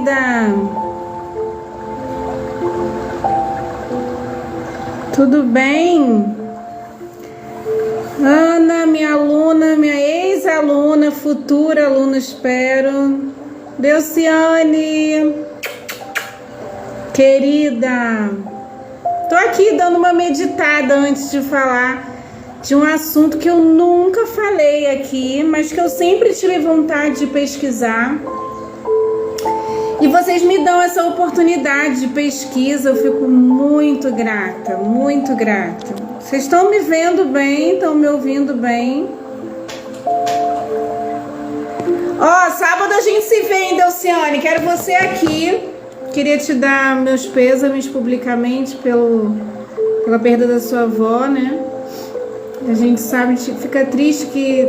querida? Tudo bem? Ana, minha aluna, minha ex-aluna, futura aluna, espero. Delciane, querida, tô aqui dando uma meditada antes de falar de um assunto que eu nunca falei aqui, mas que eu sempre tive vontade de pesquisar. E vocês me dão essa oportunidade de pesquisa, eu fico muito grata, muito grata. Vocês estão me vendo bem, estão me ouvindo bem? Ó, sábado a gente se vê, hein, Delciane? Quero você aqui. Queria te dar meus pêsames publicamente pela perda da sua avó, né? A gente sabe, fica triste que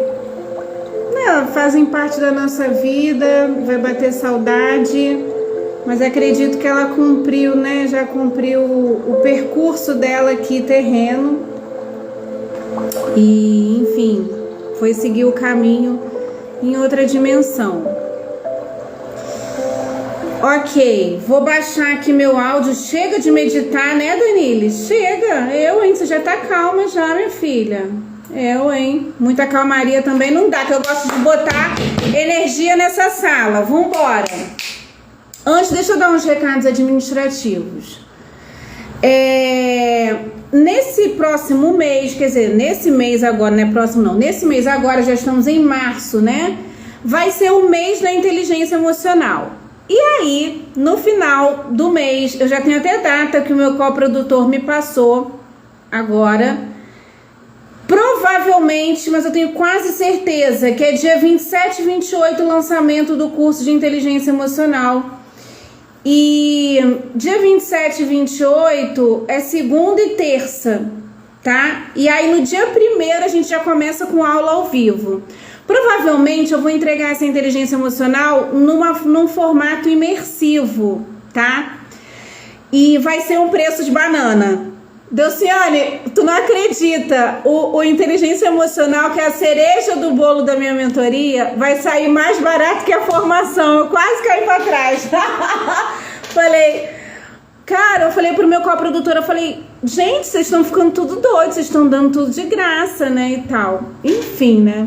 fazem parte da nossa vida, vai bater saudade, mas acredito que ela cumpriu, né? Já cumpriu o percurso dela aqui terreno e, enfim, foi seguir o caminho em outra dimensão. Ok, vou baixar aqui meu áudio. Chega de meditar, né, Danile? Chega, hein? Você já tá calma já, minha filha. Hein? Muita calmaria também não dá, que eu gosto de botar energia nessa sala. Vambora. Antes, deixa eu dar uns recados administrativos. Nesse próximo mês, quer dizer, nesse mês agora, não é próximo não, nesse mês agora, já estamos em março, né? Vai ser o mês da inteligência emocional. E aí, no final do mês, eu já tenho até data que o meu coprodutor me passou agora. Provavelmente, mas eu tenho quase certeza que é dia 27 e 28 o lançamento do curso de inteligência emocional. E dia 27 e 28 é segunda e terça, tá? E aí no dia 1º a gente já começa com aula ao vivo. Provavelmente eu vou entregar essa inteligência emocional num formato imersivo, tá? E vai ser um preço de banana. Delciane, tu não acredita, o inteligência emocional, que é a cereja do bolo da minha mentoria, vai sair mais barato que a formação. Eu quase caí pra trás. Eu falei pro meu coprodutor, eu falei, gente, vocês estão ficando tudo doidos, vocês estão dando tudo de graça, né, e tal. Enfim, né.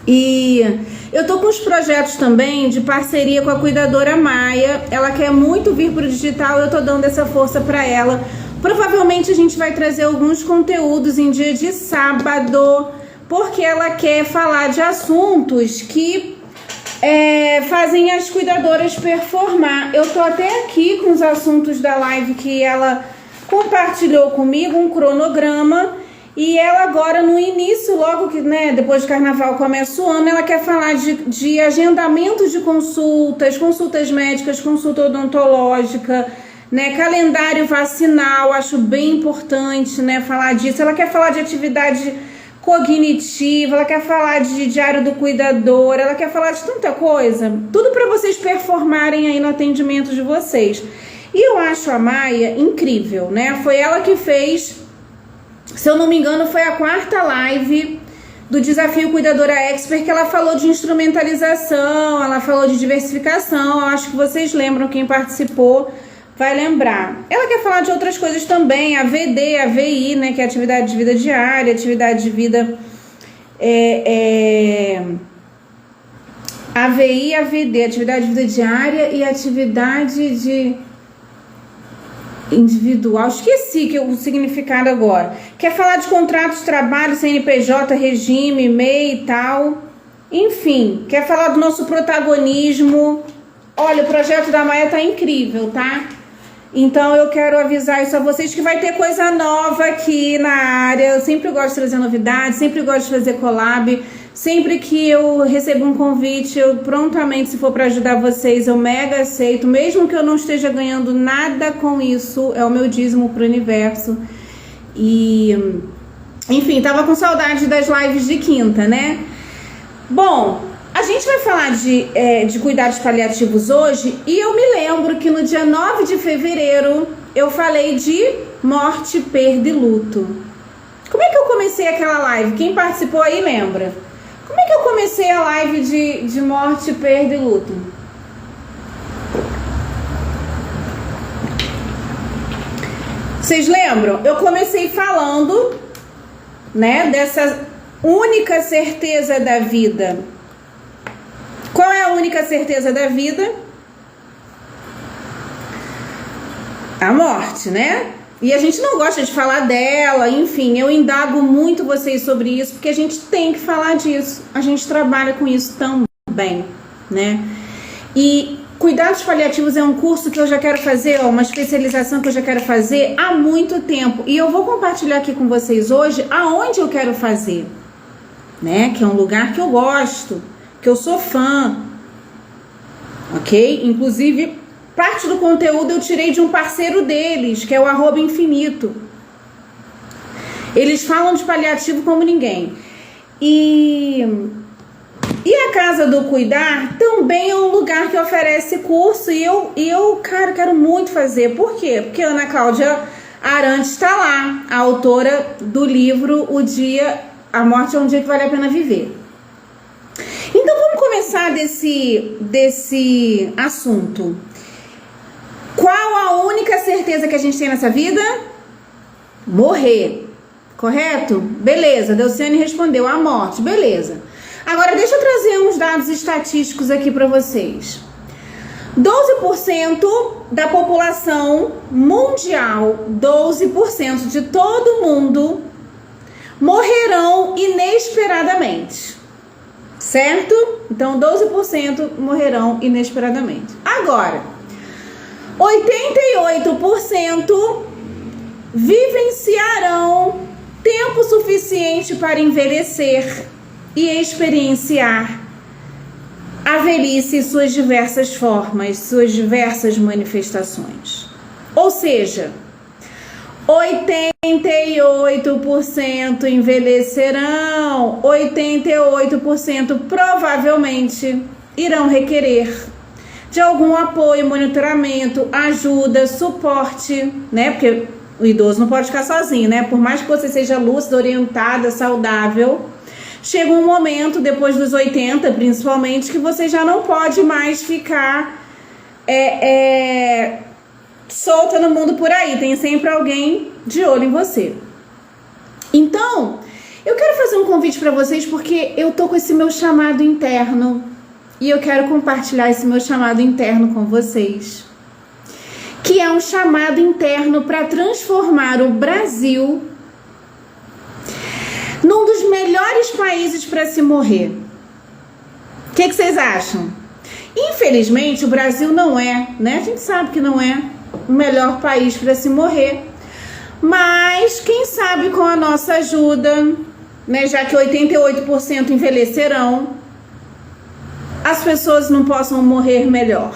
E eu tô com os projetos também de parceria com a cuidadora Maia. Ela quer muito vir pro digital, eu tô dando essa força pra ela. Provavelmente a gente vai trazer alguns conteúdos em dia de sábado, porque ela quer falar de assuntos que fazem as cuidadoras performar. Eu tô até aqui com os assuntos da live que ela compartilhou comigo, um cronograma, e ela agora no início, logo que, né, depois do carnaval começa o ano, ela quer falar de agendamento de consultas médicas, consulta odontológica, né, calendário vacinal. Acho bem importante, né, falar disso. Ela quer falar de atividade cognitiva, ela quer falar de diário do cuidador, ela quer falar de tanta coisa, tudo para vocês performarem aí no atendimento de vocês. E eu acho a Maia incrível, né? Foi ela que fez, se eu não me engano, foi a 4ª live do Desafio Cuidadora Expert, que ela falou de instrumentalização, ela falou de diversificação. Eu acho que vocês lembram, quem participou vai lembrar. Ela quer falar de outras coisas também, a VD, a VI, né, que é atividade de vida diária, atividade de vida AVI, AVD, atividade de vida diária e atividade de individual. Esqueci o significado agora. Quer falar de contrato de trabalho, CNPJ, regime, MEI e tal. Enfim, quer falar do nosso protagonismo. Olha, o projeto da Maia tá incrível, tá? Então eu quero avisar isso a vocês, que vai ter coisa nova aqui na área. Eu sempre gosto de trazer novidades, sempre gosto de fazer collab. Sempre que eu recebo um convite, eu prontamente, se for para ajudar vocês, eu mega aceito. Mesmo que eu não esteja ganhando nada com isso, é o meu dízimo pro universo. E, enfim, tava com saudade das lives de quinta, né? Bom, a gente vai falar de cuidados paliativos hoje, e eu me lembro que no dia 9 de fevereiro eu falei de morte, perda e luto. Como é que eu comecei aquela live? Quem participou aí lembra? Como é que eu comecei a live de morte, perda e luto? Vocês lembram? Eu comecei falando, né, dessa única certeza da vida. Qual é a única certeza da vida? A morte, né? E a gente não gosta de falar dela, enfim, eu indago muito vocês sobre isso, porque a gente tem que falar disso. A gente trabalha com isso também, né? E cuidados paliativos é um curso que eu já quero fazer, uma especialização que eu já quero fazer há muito tempo. E eu vou compartilhar aqui com vocês hoje aonde eu quero fazer, né? Que é um lugar que eu gosto, que eu sou fã, ok? Inclusive, parte do conteúdo eu tirei de um parceiro deles, que é o @infinito. Eles falam de paliativo como ninguém. E a Casa do Cuidar também é um lugar que oferece curso e eu, cara, quero muito fazer. Por quê? Porque a Ana Cláudia Arantes está lá, a autora do livro A Morte é um Dia que Vale a Pena Viver. Então vamos começar desse assunto. Qual a única certeza que a gente tem nessa vida? Morrer. Correto? Beleza, Delciane respondeu, a morte. Beleza. Agora deixa eu trazer uns dados estatísticos aqui para vocês. 12% da população mundial, 12% de todo mundo morrerão inesperadamente. Certo? Então 12% morrerão inesperadamente. Agora, 88% vivenciarão tempo suficiente para envelhecer e experienciar a velhice em suas diversas formas, suas diversas manifestações. Ou seja, 88% envelhecerão, 88% provavelmente irão requerer de algum apoio, monitoramento, ajuda, suporte, né? Porque o idoso não pode ficar sozinho, né? Por mais que você seja lúcida, orientada, saudável, chega um momento, depois dos 80, principalmente, que você já não pode mais ficar solta no mundo por aí. Tem sempre alguém de olho em você. Então, eu quero fazer um convite para vocês, porque eu tô com esse meu chamado interno. E eu quero compartilhar esse meu chamado interno com vocês, que é um chamado interno para transformar o Brasil num dos melhores países para se morrer. O que vocês acham? Infelizmente, o Brasil não é, né? A gente sabe que não é o melhor país para se morrer. Mas, quem sabe com a nossa ajuda, né? Já que 88% envelhecerão, as pessoas não possam morrer melhor.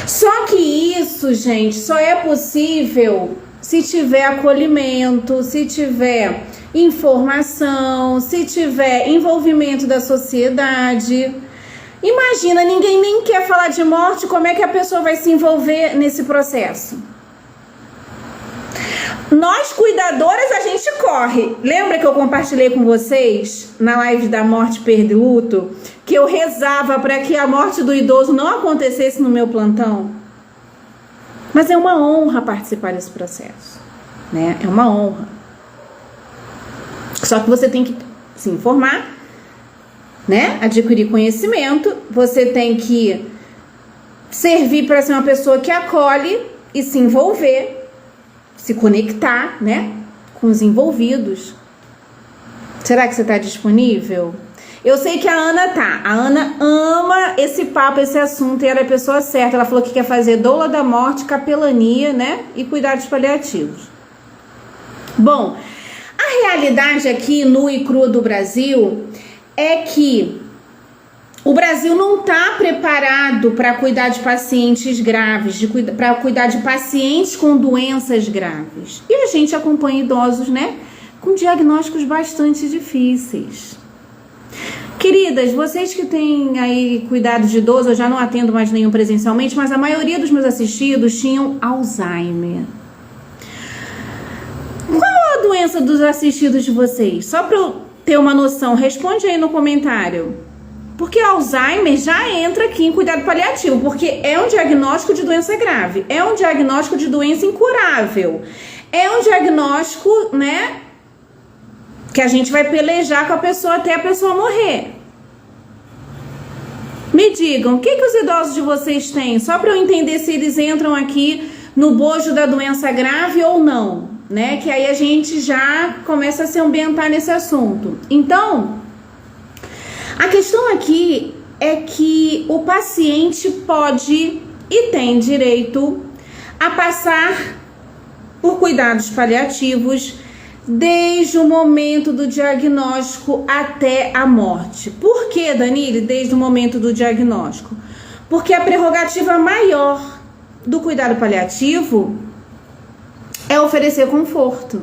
Só que isso, gente, só é possível se tiver acolhimento, se tiver informação, se tiver envolvimento da sociedade. Imagina, ninguém nem quer falar de morte, como é que a pessoa vai se envolver nesse processo? Nós, cuidadoras, a gente corre. Lembra que eu compartilhei com vocês na live da morte, perda e luto, que eu rezava para que a morte do idoso não acontecesse no meu plantão? Mas é uma honra participar desse processo, né? É uma honra. Só que você tem que se informar, né? Adquirir conhecimento, você tem que servir para ser uma pessoa que acolhe e se envolver, se conectar, né, com os envolvidos. Será que você está disponível? Eu sei que a Ana tá. A Ana ama esse papo, esse assunto, e ela é a pessoa certa. Ela falou que quer fazer doula da morte, capelania, né, e cuidados paliativos. Bom, a realidade aqui nua e crua do Brasil é que o Brasil não está preparado para cuidar de pacientes graves, para cuidar de pacientes com doenças graves. E a gente acompanha idosos, né, com diagnósticos bastante difíceis. Queridas, vocês que têm aí cuidado de idoso, eu já não atendo mais nenhum presencialmente, mas a maioria dos meus assistidos tinham Alzheimer. Qual a doença dos assistidos de vocês? Só para eu ter uma noção, responde aí no comentário. Porque Alzheimer já entra aqui em cuidado paliativo, porque é um diagnóstico de doença grave, é um diagnóstico de doença incurável, é um diagnóstico, né, que a gente vai pelejar com a pessoa até a pessoa morrer. Me digam, o que os idosos de vocês têm? Só para eu entender se eles entram aqui no bojo da doença grave ou não, né? Que aí a gente já começa a se ambientar nesse assunto. Então, a questão aqui é que o paciente pode e tem direito a passar por cuidados paliativos desde o momento do diagnóstico até a morte. Por que, Danile, desde o momento do diagnóstico? Porque a prerrogativa maior do cuidado paliativo é oferecer conforto.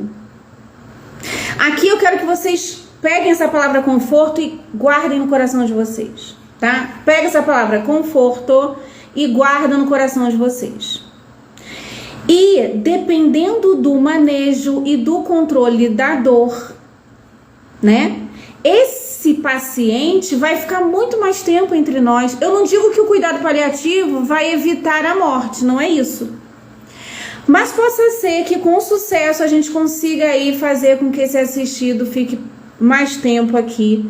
Aqui eu quero que vocês peguem essa palavra conforto e guardem no coração de vocês, tá? Pega essa palavra conforto e guarda no coração de vocês. E dependendo do manejo e do controle da dor, né? Esse paciente vai ficar muito mais tempo entre nós. Eu não digo que o cuidado paliativo vai evitar a morte, não é isso. Mas possa ser que com sucesso a gente consiga aí fazer com que esse assistido fique mais tempo aqui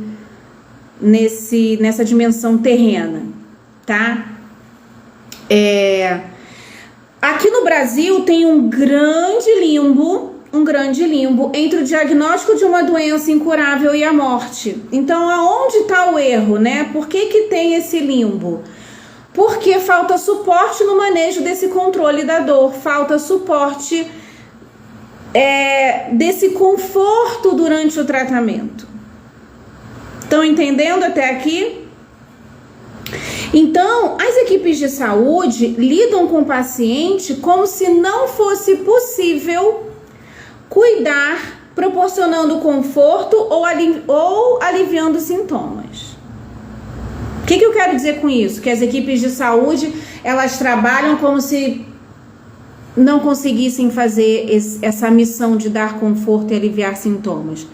nessa dimensão terrena, tá? Aqui no Brasil tem um grande limbo entre o diagnóstico de uma doença incurável e a morte. Então, aonde está o erro, né? Por que tem esse limbo? Porque falta suporte no manejo desse controle da dor, falta suporte desse conforto durante o tratamento. Estão entendendo até aqui? Então, as equipes de saúde lidam com o paciente como se não fosse possível cuidar, proporcionando conforto ou aliviando sintomas. O que eu quero dizer com isso? Que as equipes de saúde, elas trabalham como se não conseguissem fazer essa missão de dar conforto e aliviar sintomas.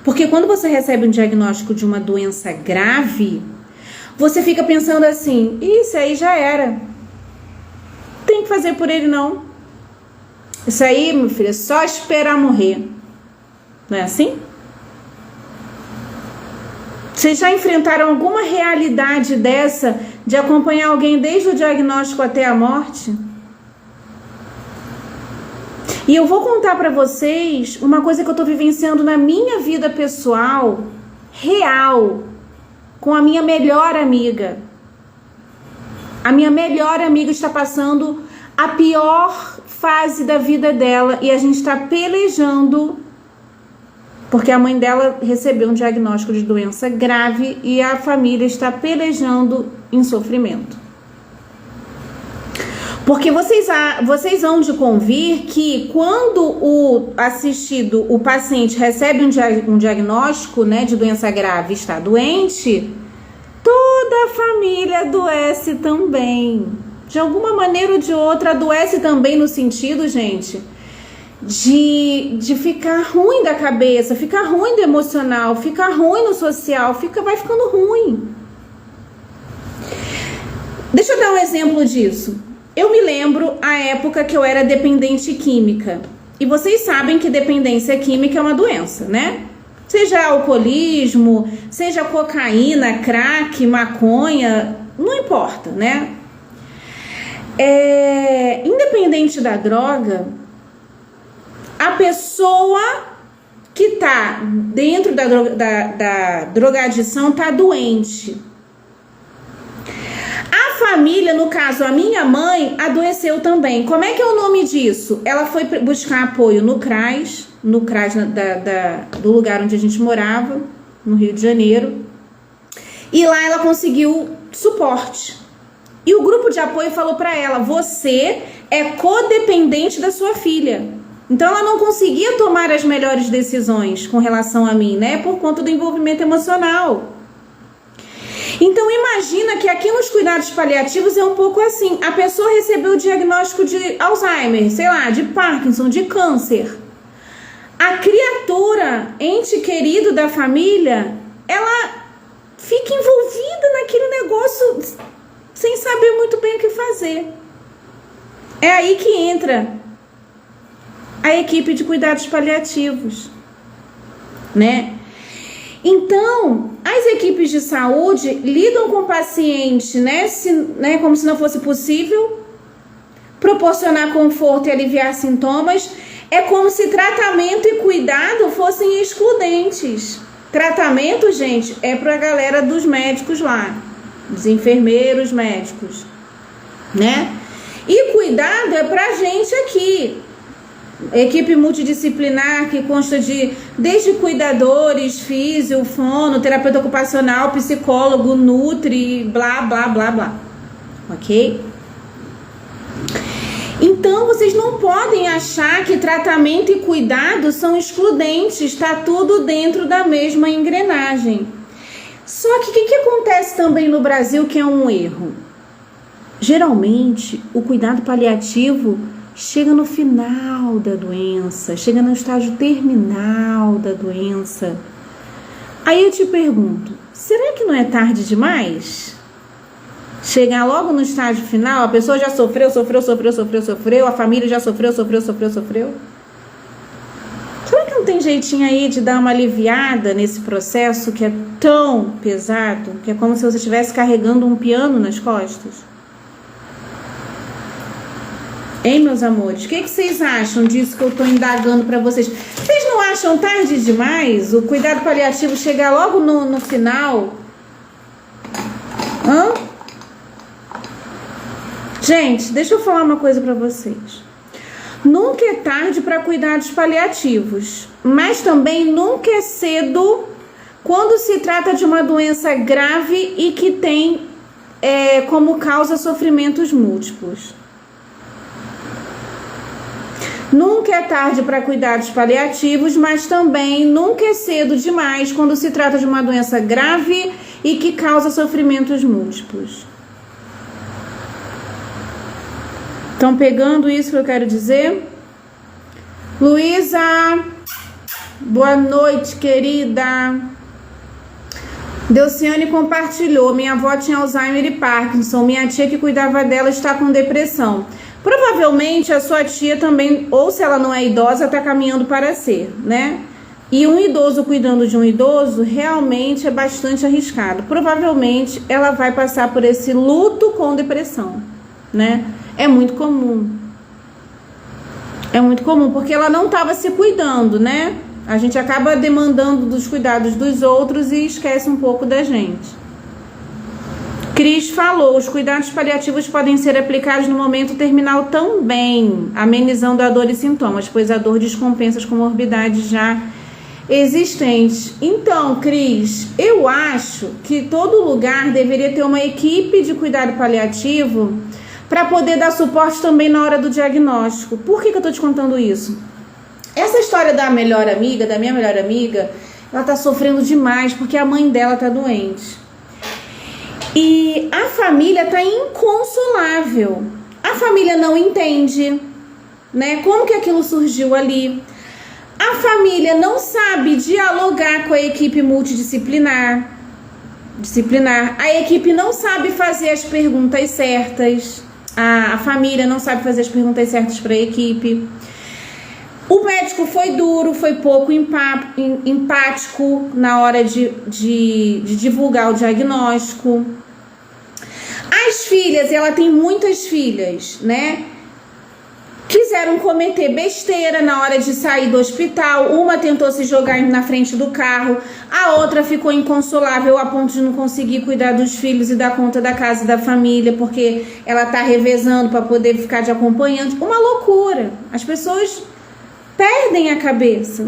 Porque quando você recebe um diagnóstico de uma doença grave, você fica pensando assim, isso aí já era. Não tem que fazer por ele não. Isso aí, meu filho, é só esperar morrer. Não é assim? Vocês já enfrentaram alguma realidade dessa de acompanhar alguém desde o diagnóstico até a morte? E eu vou contar pra vocês uma coisa que eu tô vivenciando na minha vida pessoal, real, com a minha melhor amiga. A minha melhor amiga está passando a pior fase da vida dela e a gente está pelejando porque a mãe dela recebeu um diagnóstico de doença grave e a família está pelejando em sofrimento. Porque vocês hão de convir que quando o paciente recebe um diagnóstico, né, de doença grave e está doente, toda a família adoece também. De alguma maneira ou de outra, adoece também no sentido, gente, de ficar ruim da cabeça, ficar ruim do emocional, ficar ruim no social, vai ficando ruim. Deixa eu dar um exemplo disso. Eu me lembro a época que eu era dependente química. E vocês sabem que dependência química é uma doença, né? Seja alcoolismo, seja cocaína, crack, maconha, não importa, né? Independente da droga, a pessoa que tá dentro da drogadição tá doente. A família, no caso, a minha mãe, adoeceu também. Como é que é o nome disso? Ela foi buscar apoio no CRAS do lugar onde a gente morava, no Rio de Janeiro. E lá ela conseguiu suporte. E o grupo de apoio falou pra ela, você é codependente da sua filha. Então ela não conseguia tomar as melhores decisões com relação a mim, né? Por conta do envolvimento emocional. Então imagina que aqui nos cuidados paliativos é um pouco assim. A pessoa recebeu o diagnóstico de Alzheimer, sei lá, de Parkinson, de câncer. A criatura, ente querido da família, ela fica envolvida naquele negócio sem saber muito bem o que fazer. É aí que entra a equipe de cuidados paliativos, né? Então, as equipes de saúde lidam com o paciente, né, como se não fosse possível proporcionar conforto e aliviar sintomas. É como se tratamento e cuidado fossem excludentes. Tratamento, gente, é para a galera dos médicos lá, dos enfermeiros médicos, né? E cuidado é pra gente aqui. Equipe multidisciplinar que consta desde cuidadores, físio, fono, terapeuta ocupacional, psicólogo, nutri, blá, blá, blá, blá. Ok? Então, vocês não podem achar que tratamento e cuidado são excludentes. Está tudo dentro da mesma engrenagem. Só que o que acontece também no Brasil que é um erro? Geralmente, o cuidado paliativo chega no final da doença, chega no estágio terminal da doença. Aí eu te pergunto, será que não é tarde demais? Chegar logo no estágio final, a pessoa já sofreu, a família já sofreu. Será que não tem jeitinho aí de dar uma aliviada nesse processo que é tão pesado, que é como se você estivesse carregando um piano nas costas? Hein, meus amores? O que vocês acham disso que eu tô indagando pra vocês? Vocês não acham tarde demais o cuidado paliativo chegar logo no final? Hã? Gente, deixa eu falar uma coisa pra vocês. Nunca é tarde para cuidados paliativos, mas também nunca é cedo quando se trata de uma doença grave e que tem como causa sofrimentos múltiplos. Nunca é tarde para cuidados paliativos, mas também nunca é cedo demais quando se trata de uma doença grave e que causa sofrimentos múltiplos. Estão pegando isso que eu quero dizer? Luísa, boa noite, querida. Delciane compartilhou: minha avó tinha Alzheimer e Parkinson, minha tia que cuidava dela está com depressão. Provavelmente a sua tia também, ou se ela não é idosa, está caminhando para ser, né? E um idoso cuidando de um idoso realmente é bastante arriscado. Provavelmente ela vai passar por esse luto com depressão, né? É muito comum. É muito comum, porque ela não estava se cuidando, né? A gente acaba demandando dos cuidados dos outros e esquece um pouco da gente. Cris falou: os cuidados paliativos podem ser aplicados no momento terminal também, amenizando a dor e sintomas, pois a dor descompensa as comorbidades já existentes. Então, Cris, eu acho que todo lugar deveria ter uma equipe de cuidado paliativo para poder dar suporte também na hora do diagnóstico. Por que eu tô te contando isso? Essa história da minha melhor amiga, ela tá sofrendo demais porque a mãe dela tá doente. E a família tá inconsolável. A família não entende, né? Como que aquilo surgiu ali? A família não sabe dialogar com a equipe multidisciplinar. A equipe não sabe fazer as perguntas certas. A família não sabe fazer as perguntas certas para a equipe. O médico foi duro, foi pouco empático na hora de divulgar o diagnóstico. As filhas, ela tem muitas filhas, né? Quiseram cometer besteira na hora de sair do hospital. Uma tentou se jogar na frente do carro, a outra ficou inconsolável a ponto de não conseguir cuidar dos filhos e dar conta da casa e da família, porque ela tá revezando para poder ficar de acompanhante. Uma loucura. As pessoas perdem a cabeça,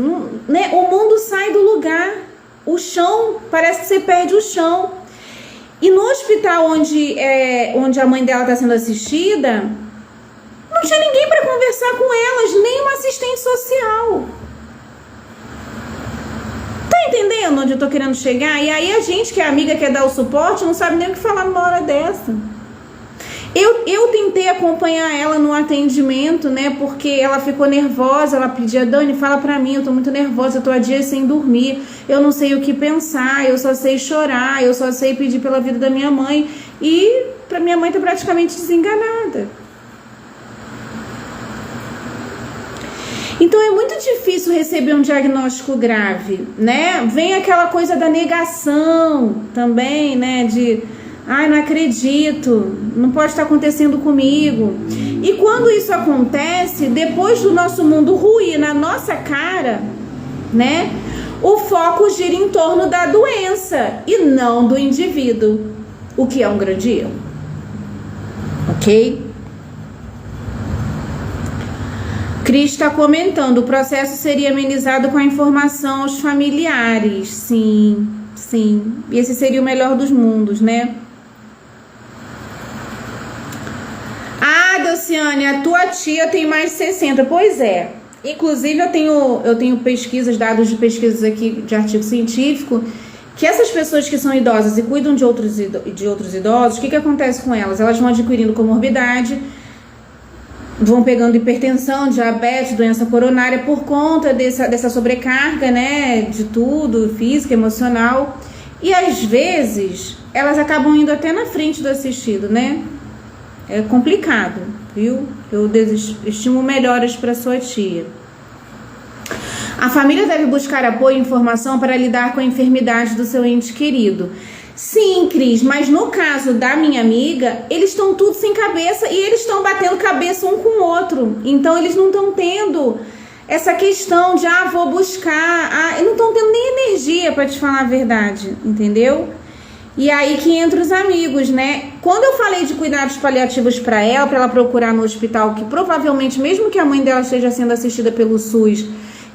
né? O mundo sai do lugar. O chão, parece que você perde o chão. E no hospital onde a mãe dela está sendo assistida, não tinha ninguém para conversar com elas, nem uma assistente social. Tá entendendo onde eu tô querendo chegar? E aí a gente que é amiga, quer dar o suporte, não sabe nem o que falar numa hora dessa. Eu tentei acompanhar ela no atendimento, né? Porque ela ficou nervosa, ela pedia, Dani, fala pra mim, eu tô muito nervosa, eu tô há dias sem dormir, eu não sei o que pensar, eu só sei chorar, eu só sei pedir pela vida da minha mãe. E pra minha mãe tá praticamente desenganada. Então é muito difícil receber um diagnóstico grave, né? Vem aquela coisa da negação também, né? De, ai, não acredito, não pode estar acontecendo comigo. E quando isso acontece, depois do nosso mundo ruir na nossa cara, né? O foco gira em torno da doença e não do indivíduo, o que é um grande erro. Ok? Cris está comentando, o processo seria amenizado com a informação aos familiares. Sim, sim. E esse seria o melhor dos mundos, né? Ah, Delciane, a tua tia tem mais de 60. Pois é. Inclusive, eu tenho pesquisas, dados de pesquisas aqui de artigo científico, que essas pessoas que são idosas e cuidam de outros idosos, o que acontece com elas? Elas vão adquirindo comorbidade, vão pegando hipertensão, diabetes, doença coronária por conta dessa sobrecarga, né, de tudo, física, emocional. E às vezes elas acabam indo até na frente do assistido, né? É complicado, viu? Eu estimo melhoras para sua tia. A família deve buscar apoio e informação para lidar com a enfermidade do seu ente querido. Sim, Cris, mas no caso da minha amiga, eles estão tudo sem cabeça e eles estão batendo cabeça um com o outro. Então eles não estão tendo essa questão de, vou buscar, eles não estão tendo nem energia, para te falar a verdade, entendeu? E aí que entra os amigos, né? Quando eu falei de cuidados paliativos para ela procurar no hospital, que provavelmente, mesmo que a mãe dela esteja sendo assistida pelo SUS,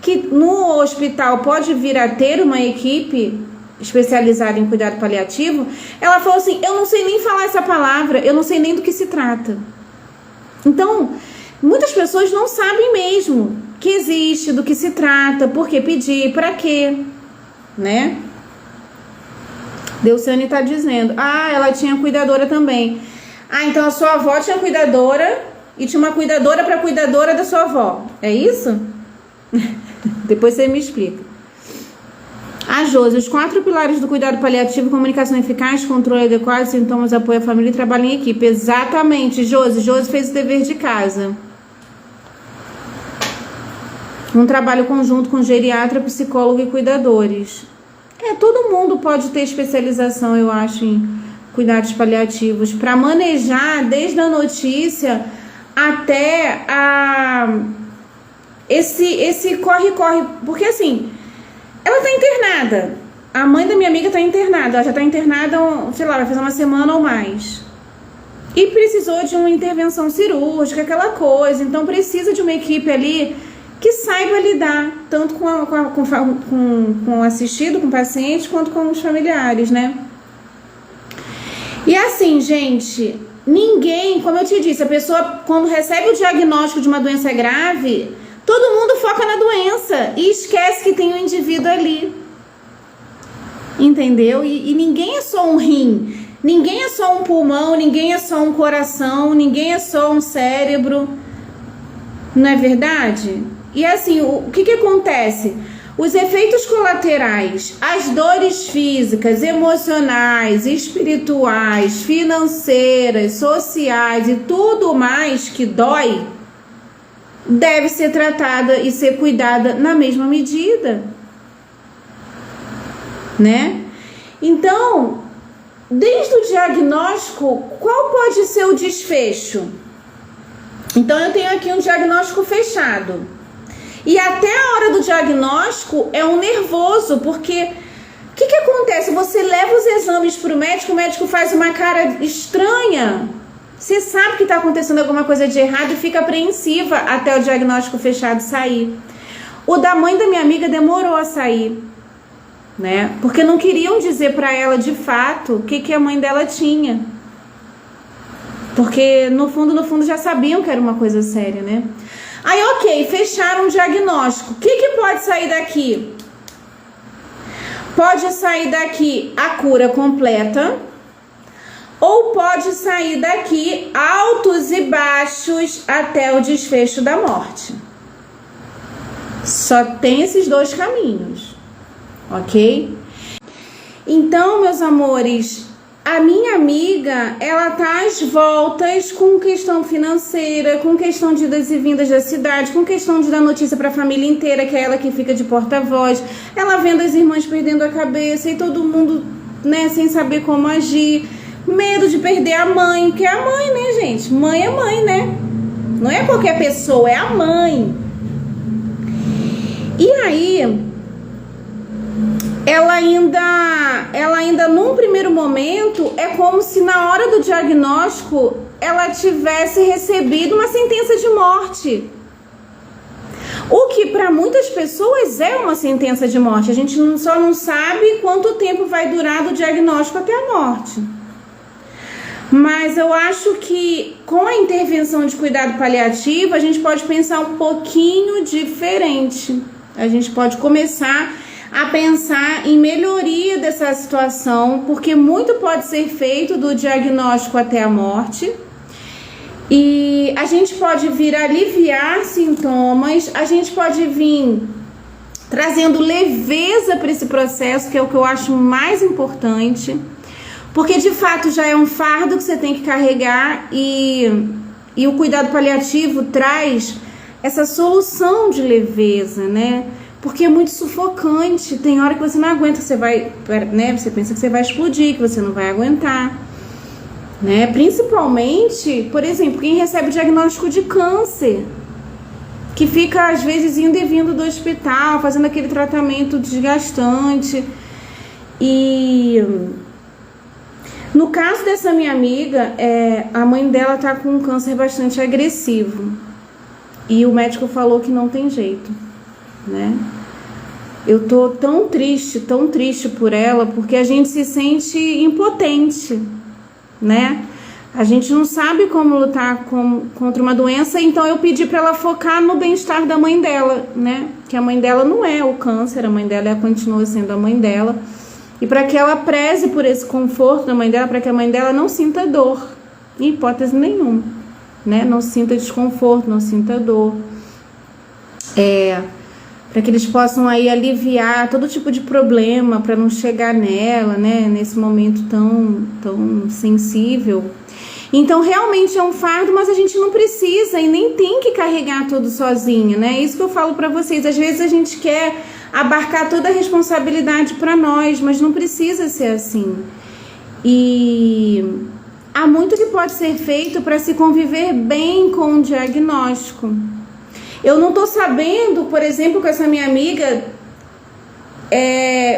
que no hospital pode vir a ter uma equipe especializada em cuidado paliativo, ela falou assim, eu não sei nem falar essa palavra, eu não sei nem do que se trata. Então, muitas pessoas não sabem mesmo que existe, do que se trata, por que pedir, para quê, né? Delciane tá dizendo, ela tinha cuidadora também. Então a sua avó tinha cuidadora e tinha uma cuidadora para cuidadora da sua avó, é isso? Depois você me explica. Josi, os 4 pilares do cuidado paliativo: comunicação eficaz, controle adequado, sintomas, apoio à família e trabalho em equipe. Exatamente, Josi. Josi fez o dever de casa. Um trabalho conjunto com geriatra, psicólogo e cuidadores. Todo mundo pode ter especialização, eu acho, em cuidados paliativos, para manejar desde a notícia até esse corre-corre. Porque assim, ela tá internada. A mãe da minha amiga tá internada. Ela já tá internada, sei lá, vai fazer uma semana ou mais. E precisou de uma intervenção cirúrgica, aquela coisa. Então precisa de uma equipe ali que saiba lidar tanto com o assistido, com o paciente, quanto com os familiares, né? E assim, gente, ninguém, como eu te disse, a pessoa quando recebe o diagnóstico de uma doença grave, todo mundo foca na doença e esquece que tem um indivíduo ali. Entendeu? E ninguém é só um rim, ninguém é só um pulmão, ninguém é só um coração, ninguém é só um cérebro. Não é verdade? E assim, o que acontece? Os efeitos colaterais, as dores físicas, emocionais, espirituais, financeiras, sociais e tudo mais que dói, deve ser tratada e ser cuidada na mesma medida, né? Então, desde o diagnóstico, qual pode ser o desfecho? Então, eu tenho aqui um diagnóstico fechado. E até a hora do diagnóstico é um nervoso, porque o que acontece? Você leva os exames para o médico faz uma cara estranha. Você sabe que está acontecendo alguma coisa de errado e fica apreensiva até o diagnóstico fechado sair. O da mãe da minha amiga demorou a sair, né? Porque não queriam dizer para ela de fato o que a mãe dela tinha. Porque no fundo já sabiam que era uma coisa séria, né? Aí, ok, fecharam o diagnóstico. O que pode sair daqui? Pode sair daqui a cura completa. ou pode sair daqui altos e baixos até o desfecho da morte. Só tem esses dois caminhos, ok? Então, meus amores, a minha amiga, ela tá às voltas com questão financeira, com questão de idas e vindas da cidade, com questão de dar notícia para a família inteira, que é ela que fica de porta-voz. Ela vendo as irmãs perdendo a cabeça e todo mundo, né, sem saber como agir. Medo de perder a mãe, que é a mãe, né, gente? Mãe é mãe, né? Não é qualquer pessoa, é a mãe. E aí, ela ainda num primeiro momento, é como se na hora do diagnóstico ela tivesse recebido uma sentença de morte. O que para muitas pessoas é uma sentença de morte. A gente só não sabe quanto tempo vai durar do diagnóstico até a morte. Mas eu acho que com a intervenção de cuidado paliativo, a gente pode pensar um pouquinho diferente. A gente pode começar a pensar em melhoria dessa situação, porque muito pode ser feito do diagnóstico até a morte. E a gente pode vir aliviar sintomas, a gente pode vir trazendo leveza para esse processo, que é o que eu acho mais importante. Porque de fato já é um fardo que você tem que carregar e o cuidado paliativo traz essa solução de leveza, né? Porque é muito sufocante, tem hora que você não aguenta, você vai, né? Você pensa que você vai explodir, que você não vai aguentar, né? Principalmente, por exemplo, quem recebe o diagnóstico de câncer, que fica às vezes indo e vindo do hospital, fazendo aquele tratamento desgastante. E no caso dessa minha amiga, a mãe dela tá com um câncer bastante agressivo. E o médico falou que não tem jeito, né? Eu tô tão triste por ela, porque a gente se sente impotente, né? A gente não sabe como lutar contra uma doença, então eu pedi para ela focar no bem-estar da mãe dela, né? Que a mãe dela não é o câncer, a mãe dela continua sendo a mãe dela. E para que ela preze por esse conforto da mãe dela, para que a mãe dela não sinta dor, em hipótese nenhuma, né? Não sinta desconforto, não sinta dor. Para que eles possam aí aliviar todo tipo de problema, para não chegar nela, né? Nesse momento tão sensível. Então, realmente é um fardo, mas a gente não precisa e nem tem que carregar tudo sozinha, né? É isso que eu falo para vocês. Às vezes a gente quer abarcar toda a responsabilidade para nós, mas não precisa ser assim. E há muito que pode ser feito para se conviver bem com o diagnóstico. Eu não tô sabendo, por exemplo, com essa minha amiga,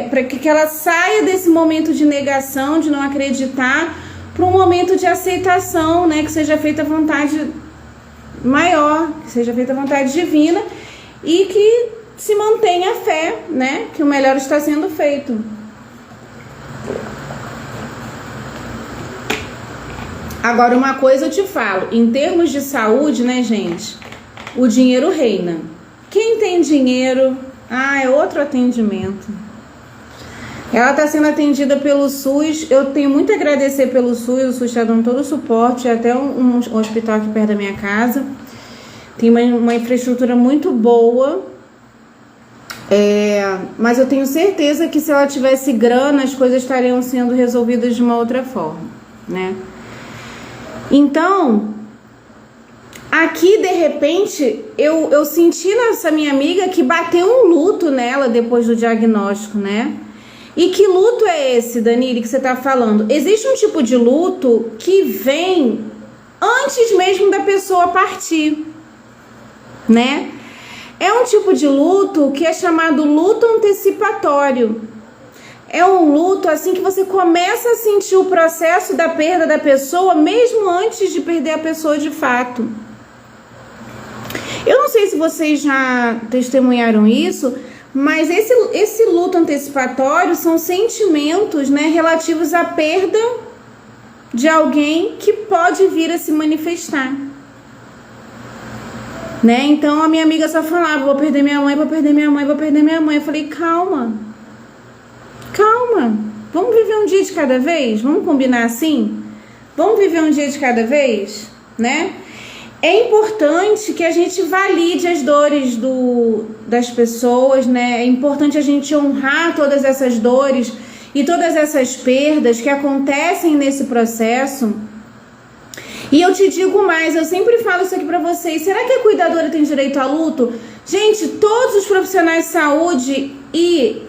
para que ela saia desse momento de negação, de não acreditar, para um momento de aceitação, né? Que seja feita a vontade maior, que seja feita a vontade divina e que se mantenha a fé, né? Que o melhor está sendo feito. Agora, uma coisa eu te falo, em termos de saúde, né, gente? O dinheiro reina. Quem tem dinheiro, é outro atendimento. Ela está sendo atendida pelo SUS. Eu tenho muito a agradecer pelo SUS. O SUS está dando todo o suporte. Até um hospital aqui perto da minha casa. Tem uma infraestrutura muito boa. Mas eu tenho certeza que se ela tivesse grana, as coisas estariam sendo resolvidas de uma outra forma, né? Então, aqui de repente, eu senti nessa minha amiga que bateu um luto nela depois do diagnóstico, né? E que luto é esse, Danile, que você tá falando? Existe um tipo de luto que vem antes mesmo da pessoa partir, né? É um tipo de luto que é chamado luto antecipatório. É um luto assim que você começa a sentir o processo da perda da pessoa mesmo antes de perder a pessoa de fato. Eu não sei se vocês já testemunharam isso, mas esse luto antecipatório são sentimentos, né, relativos à perda de alguém que pode vir a se manifestar. Né? Então a minha amiga só falava, vou perder minha mãe, vou perder minha mãe, vou perder minha mãe. Eu falei, calma, vamos viver um dia de cada vez? Vamos combinar assim? Vamos viver um dia de cada vez, né? É importante que a gente valide as dores das pessoas, né? É importante a gente honrar todas essas dores e todas essas perdas que acontecem nesse processo. E eu te digo mais, eu sempre falo isso aqui pra vocês, será que a cuidadora tem direito a luto? Gente, todos os profissionais de saúde e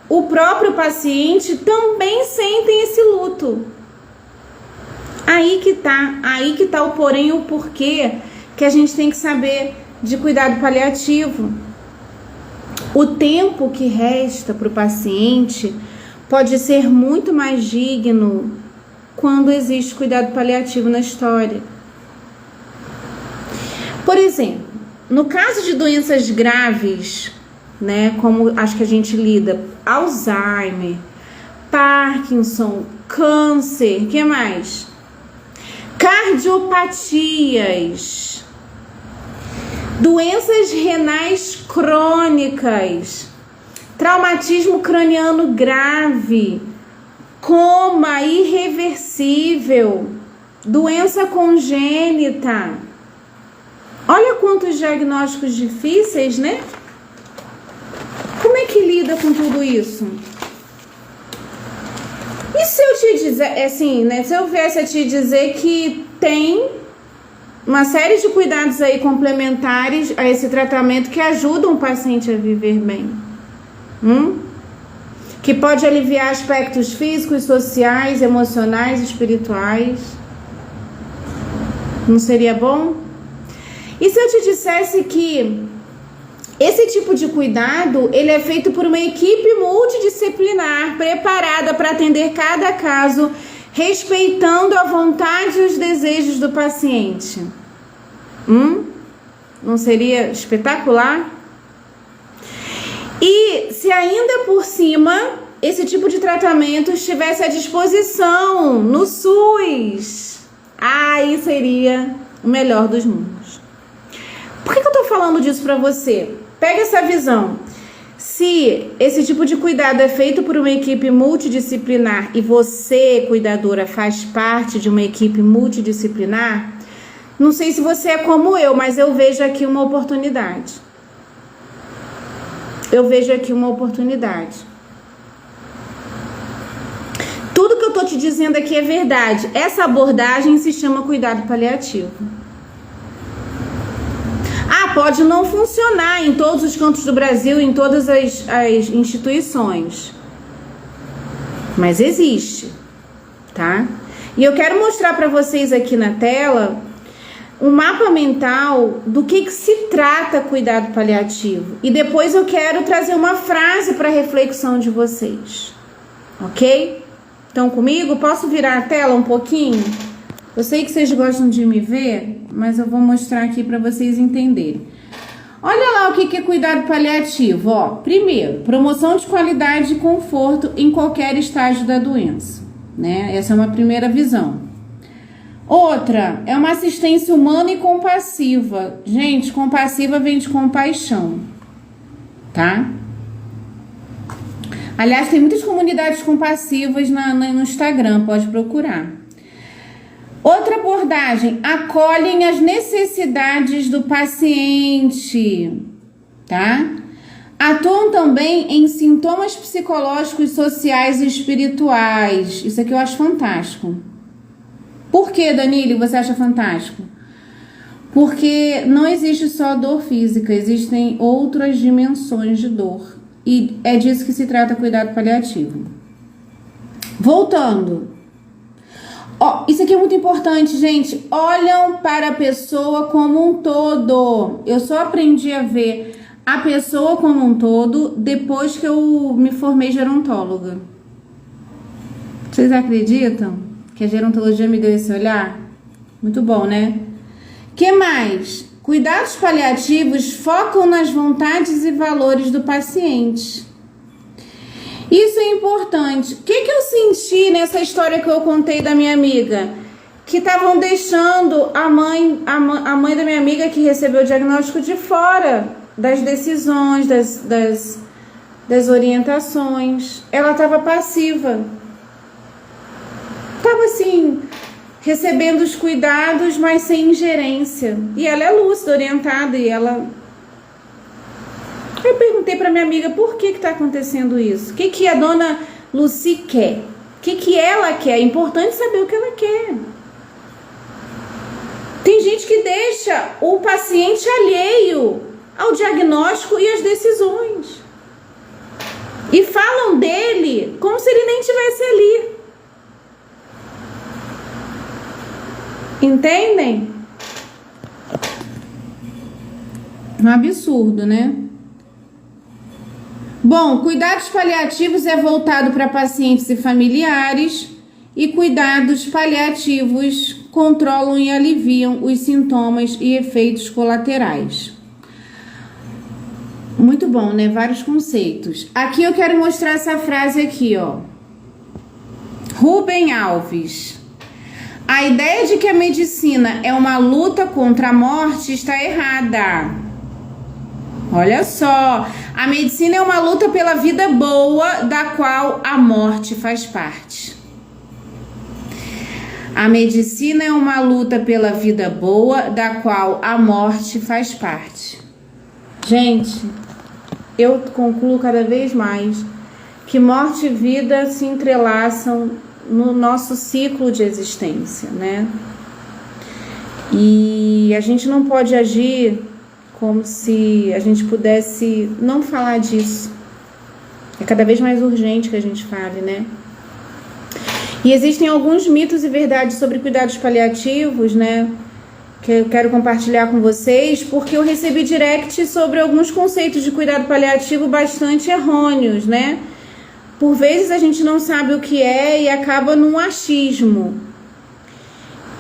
o próprio paciente também sentem esse luto. Aí que tá o porém e o porquê que a gente tem que saber de cuidado paliativo. O tempo que resta para o paciente pode ser muito mais digno quando existe cuidado paliativo na história. Por exemplo, no caso de doenças graves, né, como acho que a gente lida, Alzheimer, Parkinson, câncer, o que mais? Cardiopatias, doenças renais crônicas, traumatismo craniano grave, coma irreversível, doença congênita. Olha quantos diagnósticos difíceis, né? Como é que lida com tudo isso? E se eu te dizer, assim, né? Se eu viesse a te dizer que tem uma série de cuidados aí complementares a esse tratamento que ajudam o paciente a viver bem, que pode aliviar aspectos físicos, sociais, emocionais, espirituais, não seria bom? E se eu te dissesse que esse tipo de cuidado, ele é feito por uma equipe multidisciplinar, preparada para atender cada caso, respeitando a vontade e os desejos do paciente. Não seria espetacular? E se ainda por cima, esse tipo de tratamento estivesse à disposição no SUS, aí seria o melhor dos mundos. Por que eu tô falando disso para você? Pega essa visão. Se esse tipo de cuidado é feito por uma equipe multidisciplinar e você, cuidadora, faz parte de uma equipe multidisciplinar, não sei se você é como eu, mas eu vejo aqui uma oportunidade. Tudo que eu tô te dizendo aqui é verdade. Essa abordagem se chama cuidado paliativo. Pode não funcionar em todos os cantos do Brasil, em todas as instituições, mas existe, tá? E eu quero mostrar para vocês aqui na tela um mapa mental do que se trata cuidado paliativo. E depois eu quero trazer uma frase para reflexão de vocês, ok? Estão comigo? Posso virar a tela um pouquinho? Eu sei que vocês gostam de me ver, mas eu vou mostrar aqui para vocês entenderem. Olha lá o que é cuidado paliativo, ó. Primeiro, promoção de qualidade e conforto em qualquer estágio da doença, né? Essa é uma primeira visão. Outra, é uma assistência humana e compassiva. Gente, compassiva vem de compaixão, tá? Aliás, tem muitas comunidades compassivas no Instagram, pode procurar. Outra abordagem, acolhem as necessidades do paciente, tá? Atuam também em sintomas psicológicos, sociais e espirituais. Isso aqui eu acho fantástico. Por que, Danilo, você acha fantástico? Porque não existe só dor física, existem outras dimensões de dor. E é disso que se trata cuidado paliativo. Voltando. Isso aqui é muito importante, gente. Olham para a pessoa como um todo. Eu só aprendi a ver a pessoa como um todo depois que eu me formei gerontóloga. Vocês acreditam que a gerontologia me deu esse olhar? Muito bom, né? Que mais? Cuidados paliativos focam nas vontades e valores do paciente. Isso é importante. O que eu senti nessa história que eu contei da minha amiga? Que estavam deixando a mãe da minha amiga que recebeu o diagnóstico de fora das decisões, das orientações. Ela estava passiva. Estava assim, recebendo os cuidados, mas sem ingerência. E ela é lúcida, orientada, e ela... Eu perguntei para minha amiga por que está acontecendo isso. O que a dona Lucy quer? O que ela quer? É importante saber o que ela quer. Tem gente que deixa o paciente alheio ao diagnóstico e às decisões. E falam dele como se ele nem estivesse ali. Entendem? Um absurdo, né? Bom, cuidados paliativos é voltado para pacientes e familiares, e cuidados paliativos controlam e aliviam os sintomas e efeitos colaterais. Muito bom, né? Vários conceitos. Aqui eu quero mostrar essa frase aqui, ó. Rubem Alves. A ideia de que a medicina é uma luta contra a morte está errada. Olha só, a medicina é uma luta pela vida boa, da qual a morte faz parte. A medicina é uma luta pela vida boa, da qual a morte faz parte. Gente, eu concluo cada vez mais que morte e vida se entrelaçam no nosso ciclo de existência, né? E a gente não pode agir como se a gente pudesse não falar disso. É cada vez mais urgente que a gente fale, né? E existem alguns mitos e verdades sobre cuidados paliativos, né? Que eu quero compartilhar com vocês, porque eu recebi direct sobre alguns conceitos de cuidado paliativo bastante errôneos, né? Por vezes a gente não sabe o que é e acaba num achismo.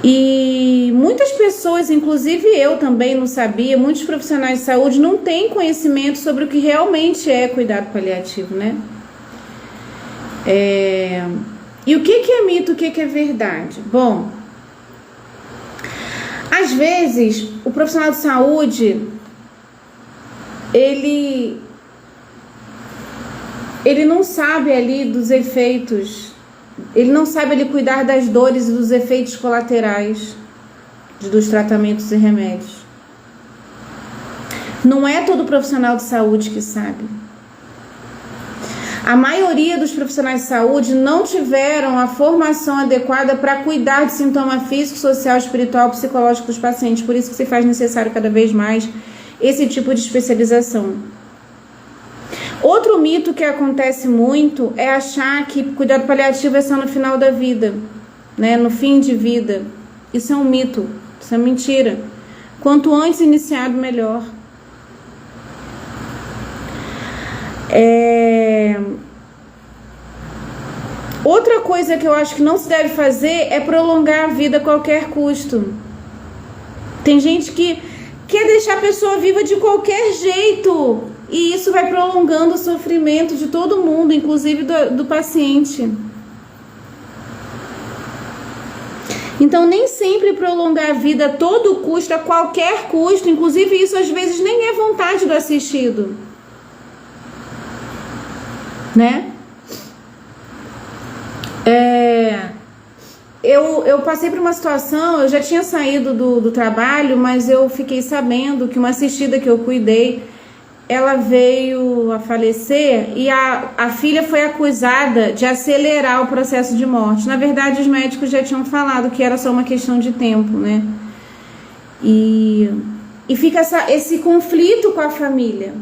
E muitas pessoas, inclusive eu também não sabia, muitos profissionais de saúde não têm conhecimento sobre o que realmente é cuidado paliativo, né? E o que é mito, o que é verdade? Bom, às vezes o profissional de saúde, ele não sabe ali dos efeitos, ele não sabe ali cuidar das dores e dos efeitos colaterais dos tratamentos e remédios. Não é todo profissional de saúde que sabe. A maioria dos profissionais de saúde não tiveram a formação adequada para cuidar de sintoma físico, social, espiritual, psicológico dos pacientes. Por isso que se faz necessário cada vez mais esse tipo de especialização. Outro mito que acontece muito é achar que cuidado paliativo é só no final da vida, né? No fim de vida. Isso é um mito, isso é mentira. Quanto antes iniciado, melhor. Outra coisa que eu acho que não se deve fazer é prolongar a vida a qualquer custo. Tem gente que quer deixar a pessoa viva de qualquer jeito, e isso vai prolongando o sofrimento de todo mundo, inclusive do paciente. Então, nem sempre prolongar a vida a todo custo, a qualquer custo, inclusive isso às vezes nem é vontade do assistido, né? Eu passei por uma situação, eu já tinha saído do trabalho, mas eu fiquei sabendo que uma assistida que eu cuidei, ela veio a falecer e a filha foi acusada de acelerar o processo de morte. Na verdade, os médicos já tinham falado que era só uma questão de tempo, né? E fica esse conflito com a família.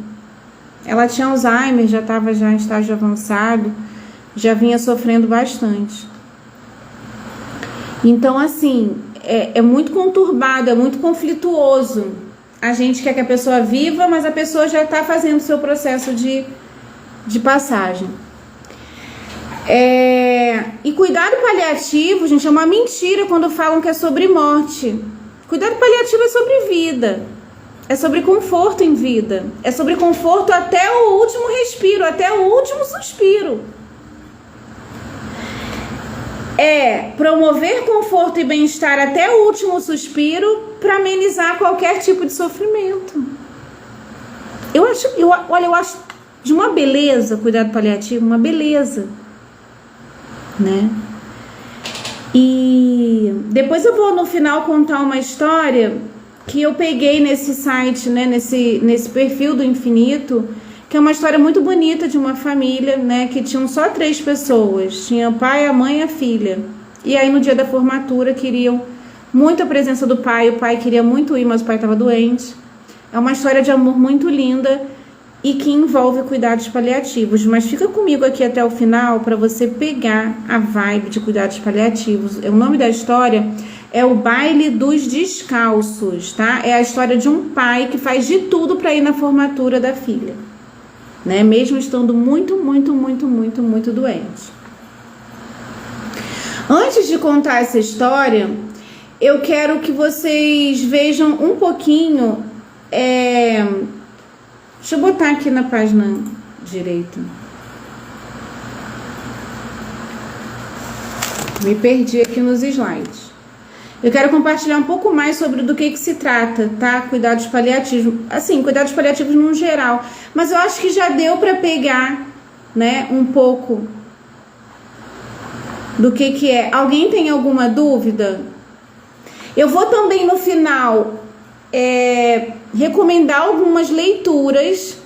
Ela tinha Alzheimer, já estava já em estágio avançado, já vinha sofrendo bastante. Então, assim, é muito conturbado, é muito conflituoso. A gente quer que a pessoa viva, mas a pessoa já está fazendo o seu processo de passagem. E cuidado paliativo, gente, é uma mentira quando falam que é sobre morte. Cuidado paliativo é sobre vida. É sobre conforto em vida. É sobre conforto até o último respiro, até o último suspiro. É promover conforto e bem-estar até o último suspiro para amenizar qualquer tipo de sofrimento. Eu acho de uma beleza cuidado paliativo, uma beleza, né? E depois eu vou no final contar uma história que eu peguei nesse site, né, nesse perfil do Infinito, que é uma história muito bonita de uma família, né, que tinham só 3 pessoas, tinha o pai, a mãe e a filha. E aí no dia da formatura queriam muito a presença do pai, o pai queria muito ir, mas o pai estava doente. É uma história de amor muito linda e que envolve cuidados paliativos, mas fica comigo aqui até o final para você pegar a vibe de cuidados paliativos. O nome da história é O Baile dos Descalços, tá? É a história de um pai que faz de tudo para ir na formatura da filha, né? Mesmo estando muito doente. Antes de contar essa história, eu quero que vocês vejam um pouquinho. Deixa eu botar aqui na página direita. Me perdi aqui nos slides. Eu quero compartilhar um pouco mais sobre do que se trata, tá? Cuidados paliativos. Assim, cuidados paliativos no geral. Mas eu acho que já deu para pegar, né, um pouco do que é. Alguém tem alguma dúvida? Eu vou também no final recomendar algumas leituras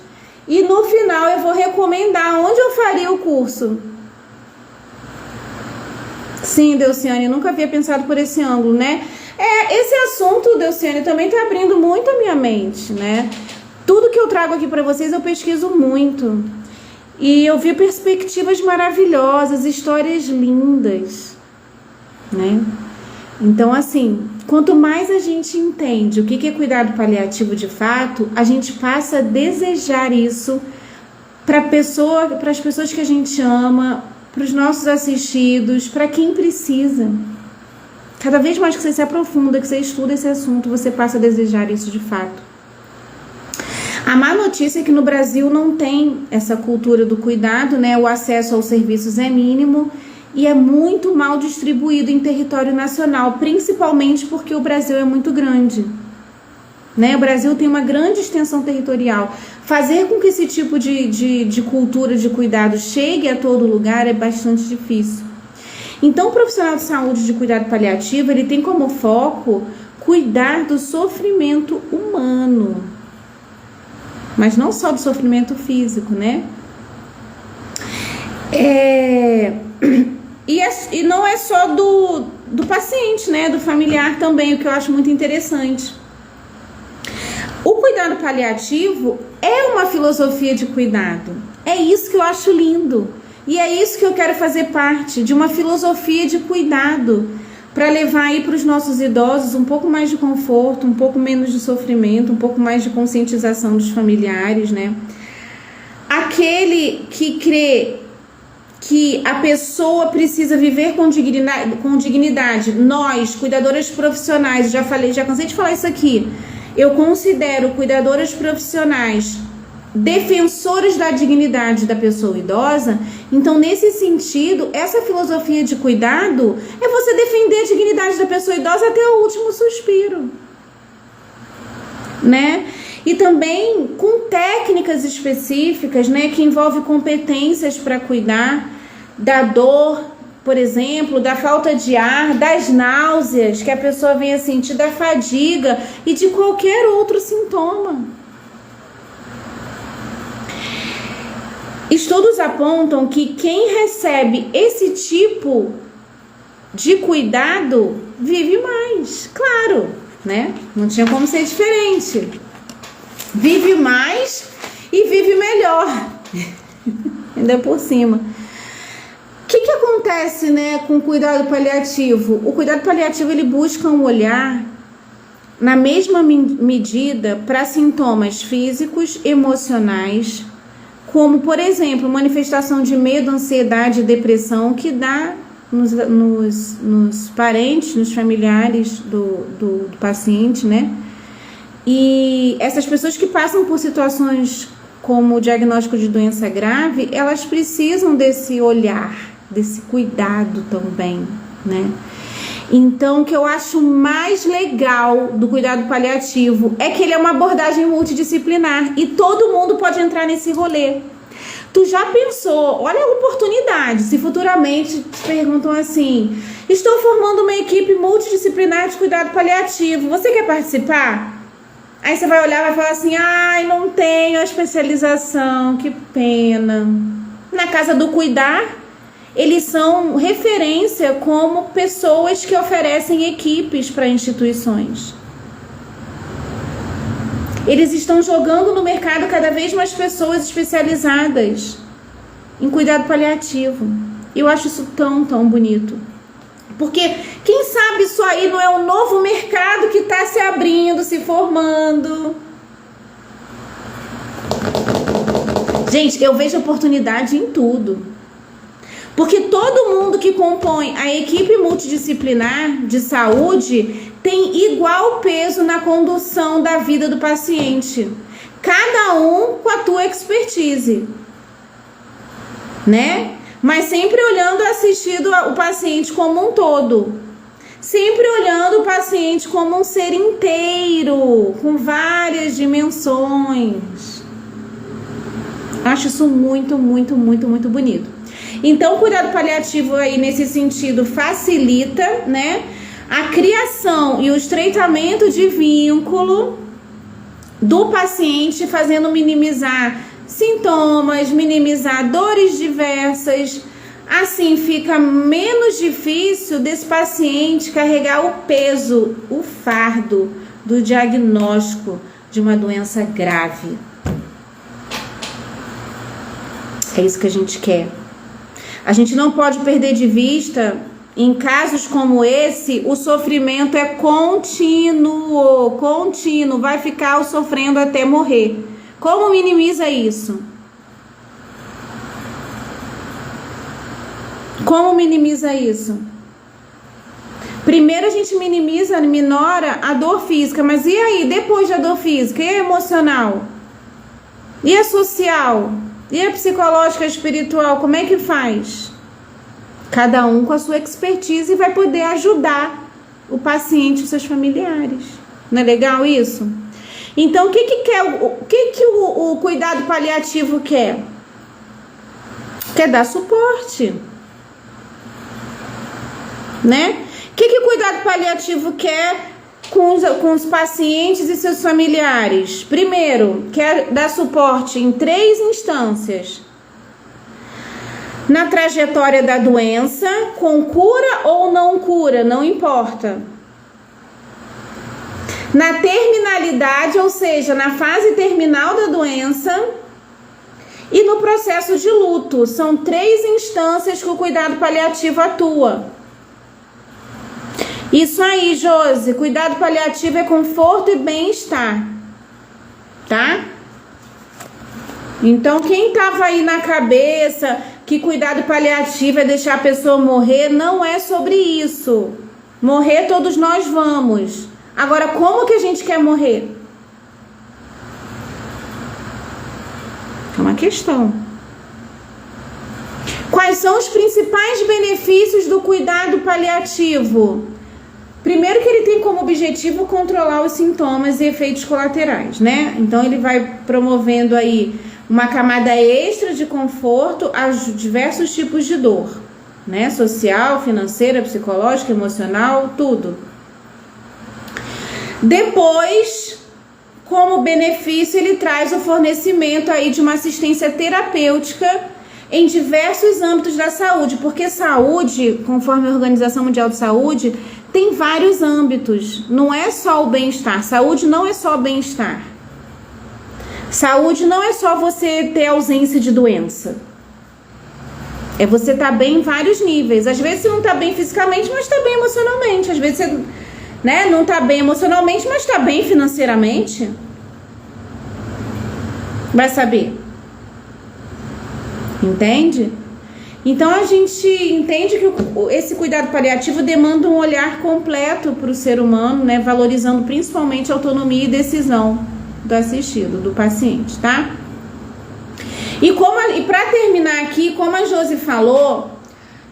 e no final eu vou recomendar onde eu faria o curso. Sim, Delciane, nunca havia pensado por esse ângulo, né? Esse assunto, Delciane, também tá abrindo muito a minha mente, né? Tudo que eu trago aqui para vocês eu pesquiso muito. E eu vi perspectivas maravilhosas, histórias lindas, né? Então, assim, quanto mais a gente entende o que é cuidado paliativo de fato, a gente passa a desejar isso para as pessoas que a gente ama, para os nossos assistidos, para quem precisa. Cada vez mais que você se aprofunda, que você estuda esse assunto, você passa a desejar isso de fato. A má notícia é que no Brasil não tem essa cultura do cuidado, né? O acesso aos serviços é mínimo e é muito mal distribuído em território nacional, principalmente porque o Brasil é muito grande, né? O Brasil tem uma grande extensão territorial. Fazer com que esse tipo de cultura de cuidado chegue a todo lugar é bastante difícil. Então, o profissional de saúde de cuidado paliativo, ele tem como foco cuidar do sofrimento humano, mas não só do sofrimento físico, né? E não é só do paciente, né? Do familiar também, o que eu acho muito interessante. O cuidado paliativo é uma filosofia de cuidado. É isso que eu acho lindo. E é isso que eu quero fazer parte, de uma filosofia de cuidado, para levar aí para os nossos idosos um pouco mais de conforto, um pouco menos de sofrimento, um pouco mais de conscientização dos familiares, né? Aquele que crê que a pessoa precisa viver com dignidade. Nós, cuidadoras profissionais, já cansei de falar isso aqui, eu considero cuidadoras profissionais defensores da dignidade da pessoa idosa. Então, nesse sentido, essa filosofia de cuidado é você defender a dignidade da pessoa idosa até o último suspiro, né? E também com técnicas específicas, né, que envolvem competências para cuidar da dor, por exemplo, da falta de ar, das náuseas que a pessoa venha sentir, da fadiga e de qualquer outro sintoma. Estudos apontam que quem recebe esse tipo de cuidado vive mais, claro, né? Não tinha como ser diferente. Vive mais e vive melhor, ainda por cima. O que acontece, né, com o cuidado paliativo? O cuidado paliativo, ele busca um olhar na mesma medida para sintomas físicos, emocionais, como, por exemplo, manifestação de medo, ansiedade e depressão que dá nos parentes, nos familiares do paciente, né? E essas pessoas que passam por situações como o diagnóstico de doença grave, elas precisam desse olhar, desse cuidado também, né? Então, o que eu acho mais legal do cuidado paliativo é que ele é uma abordagem multidisciplinar e todo mundo pode entrar nesse rolê. Tu já pensou, olha a oportunidade, se futuramente te perguntam assim, estou formando uma equipe multidisciplinar de cuidado paliativo, você quer participar? Aí você vai olhar e vai falar assim, ai, não tenho a especialização, que pena. Na Casa do Cuidar, eles são referência como pessoas que oferecem equipes para instituições. Eles estão jogando no mercado cada vez mais pessoas especializadas em cuidado paliativo. Eu acho isso tão, tão bonito. Porque quem sabe isso aí não é um novo mercado que está se abrindo, se formando. Gente, eu vejo oportunidade em tudo. Porque todo mundo que compõe a equipe multidisciplinar de saúde tem igual peso na condução da vida do paciente. Cada um com a tua expertise, né? Mas sempre olhando, assistindo o paciente como um todo. Sempre olhando o paciente como um ser inteiro, com várias dimensões. Acho isso muito, muito, muito, muito bonito. Então, o cuidado paliativo aí, nesse sentido, facilita, né, a criação e o estreitamento de vínculo do paciente, fazendo minimizar sintomas, minimizar dores diversas. Assim, fica menos difícil desse paciente carregar o peso, o fardo do diagnóstico de uma doença grave. É isso que a gente quer. A gente não pode perder de vista, em casos como esse, o sofrimento é contínuo, vai ficar sofrendo até morrer. Como minimiza isso? Como minimiza isso? Primeiro a gente minora a dor física, mas e aí, depois da dor física? E a emocional? E a social? E a psicológica, a espiritual, como é que faz? Cada um com a sua expertise vai poder ajudar o paciente e os seus familiares. Não é legal isso? Então, o que o cuidado paliativo quer? Quer dar suporte, né? O que o cuidado paliativo quer com os pacientes e seus familiares? Primeiro, quer dar suporte em 3 instâncias. Na trajetória da doença, com cura ou não cura, não importa. Na terminalidade, ou seja, na fase terminal da doença, e no processo de luto. São 3 instâncias que o cuidado paliativo atua. Isso aí, Josi, cuidado paliativo é conforto e bem-estar, tá? Então, quem tava aí na cabeça que cuidado paliativo é deixar a pessoa morrer, não é sobre isso. Morrer todos nós vamos. Agora, como que a gente quer morrer? É uma questão. Quais são os principais benefícios do cuidado paliativo? Primeiro que ele tem como objetivo controlar os sintomas e efeitos colaterais, né? Então ele vai promovendo aí uma camada extra de conforto aos diversos tipos de dor, né? Social, financeira, psicológica, emocional, tudo. Depois, como benefício, ele traz o fornecimento aí de uma assistência terapêutica em diversos âmbitos da saúde, porque saúde, conforme a Organização Mundial de Saúde, tem vários âmbitos, não é só o bem-estar. Saúde não é só bem-estar. Saúde não é só você ter ausência de doença. É você estar bem em vários níveis. Às vezes você não está bem fisicamente, mas está bem emocionalmente. Às vezes você, né, não está bem emocionalmente, mas está bem financeiramente. Vai saber. Entende? Então a gente entende que esse cuidado paliativo demanda um olhar completo para o ser humano, né? Valorizando principalmente a autonomia e decisão do assistido, do paciente, tá? E para terminar aqui, como a Josi falou,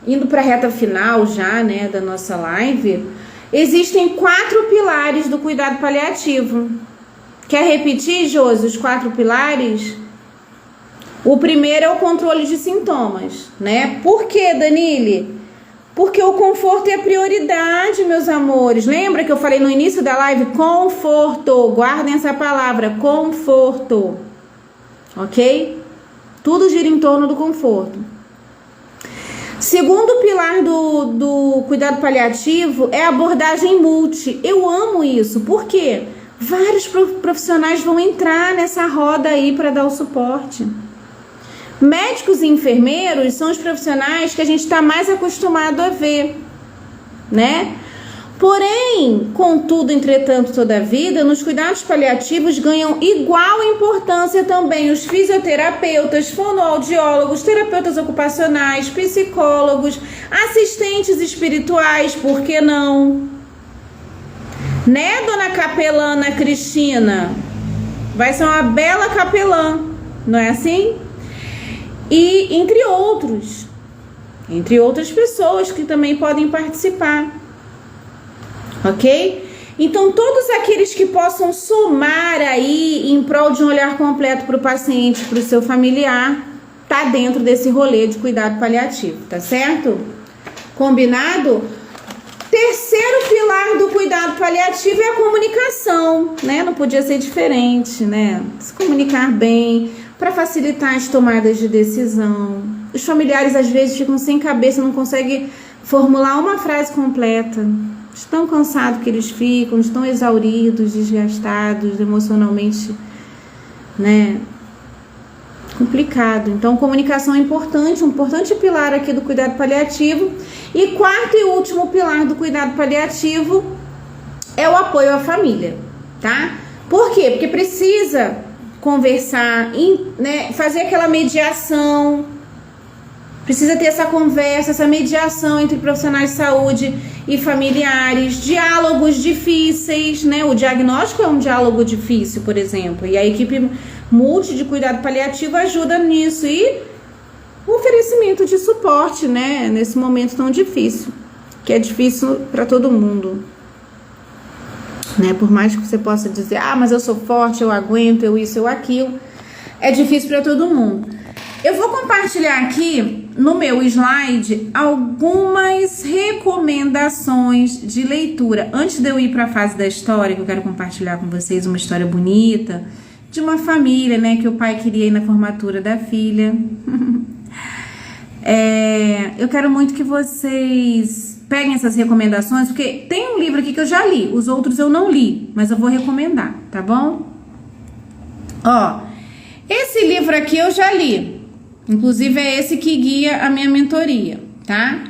indo para a reta final já, né, da nossa live, existem 4 pilares do cuidado paliativo. Quer repetir, Josi, os 4 pilares? O primeiro é o controle de sintomas, né? Por quê, Danile? Porque o conforto é a prioridade, meus amores. Lembra que eu falei no início da live? Conforto. Guardem essa palavra, conforto. Ok? Tudo gira em torno do conforto. Segundo pilar do cuidado paliativo é a abordagem multi. Eu amo isso. Por quê? Vários profissionais vão entrar nessa roda aí para dar o suporte. Médicos e enfermeiros são os profissionais que a gente está mais acostumado a ver, né? Porém, contudo, entretanto, todavia, nos cuidados paliativos ganham igual importância também os fisioterapeutas, fonoaudiólogos, terapeutas ocupacionais, psicólogos, assistentes espirituais, por que não? Né, dona capelana Cristina? Vai ser uma bela capelã, não é assim? E entre outras pessoas que também podem participar. Ok? Então, todos aqueles que possam somar aí em prol de um olhar completo para o paciente, para o seu familiar, tá dentro desse rolê de cuidado paliativo, tá certo? Combinado? Terceiro pilar do cuidado paliativo é a comunicação, né? Não podia ser diferente, né? Se comunicar bem, para facilitar as tomadas de decisão. Os familiares às vezes ficam sem cabeça, não conseguem formular uma frase completa. Estão cansados que eles ficam, estão exauridos, desgastados emocionalmente, né? Complicado. Então, comunicação é importante, um importante pilar aqui do cuidado paliativo. E quarto e último pilar do cuidado paliativo é o apoio à família, tá? Por quê? Porque precisa conversar, né? Fazer aquela mediação. Precisa ter essa conversa, essa mediação entre profissionais de saúde e familiares, diálogos difíceis, né? O diagnóstico é um diálogo difícil, por exemplo, e a equipe multi de cuidado paliativo ajuda nisso e o oferecimento de suporte, né? Nesse momento tão difícil, que é difícil para todo mundo, né? Por mais que você possa dizer, mas eu sou forte, eu aguento, eu isso, eu aquilo, é difícil para todo mundo. Eu vou compartilhar aqui no meu slide algumas recomendações de leitura. Antes de eu ir para a fase da história, que eu quero compartilhar com vocês uma história bonita de uma família, né, que o pai queria ir na formatura da filha. Eu quero muito que vocês peguem essas recomendações, porque tem um livro aqui que eu já li, os outros eu não li, mas eu vou recomendar, tá bom? Ó, esse livro aqui eu já li. Inclusive é esse que guia a minha mentoria, tá?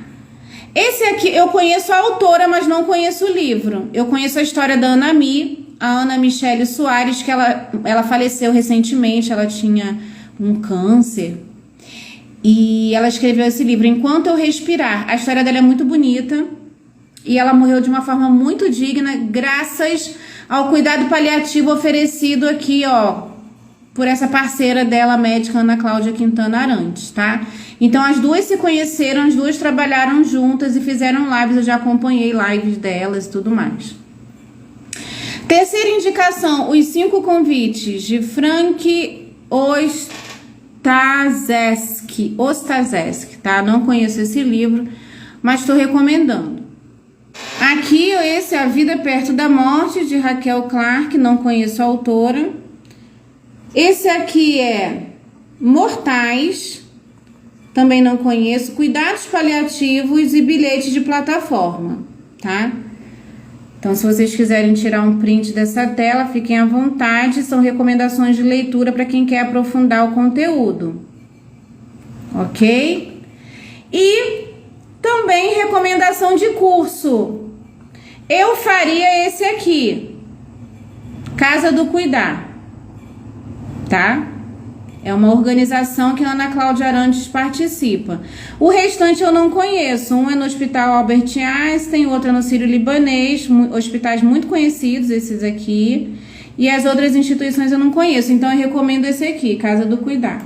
Esse aqui eu conheço a autora, mas não conheço o livro. Eu conheço a história da Ana Mi, a Ana Michele Soares, que ela faleceu recentemente, ela tinha um câncer. E ela escreveu esse livro, Enquanto Eu Respirar. A história dela é muito bonita e ela morreu de uma forma muito digna, graças ao cuidado paliativo oferecido aqui, ó, por essa parceira dela, a médica Ana Cláudia Quintana Arantes, tá? Então, as duas se conheceram, as duas trabalharam juntas e fizeram lives, eu já acompanhei lives delas e tudo mais. Terceira indicação, Os 5 Convites, de Frank Ostazeski, tá? Não conheço esse livro, mas estou recomendando. Aqui, esse é A Vida Perto da Morte, de Raquel Clark, não conheço a autora. Esse aqui é Mortais, também não conheço, Cuidados Paliativos e Bilhete de Plataforma, tá? Então, se vocês quiserem tirar um print dessa tela, fiquem à vontade, são recomendações de leitura para quem quer aprofundar o conteúdo, ok? E também recomendação de curso, eu faria esse aqui, Casa do Cuidar. Tá? É uma organização que a Ana Cláudia Arantes participa. O restante eu não conheço. Um é no Hospital Albert Einstein, outro é no Sírio-Libanês, hospitais muito conhecidos esses aqui. E as outras instituições eu não conheço, então eu recomendo esse aqui, Casa do Cuidar.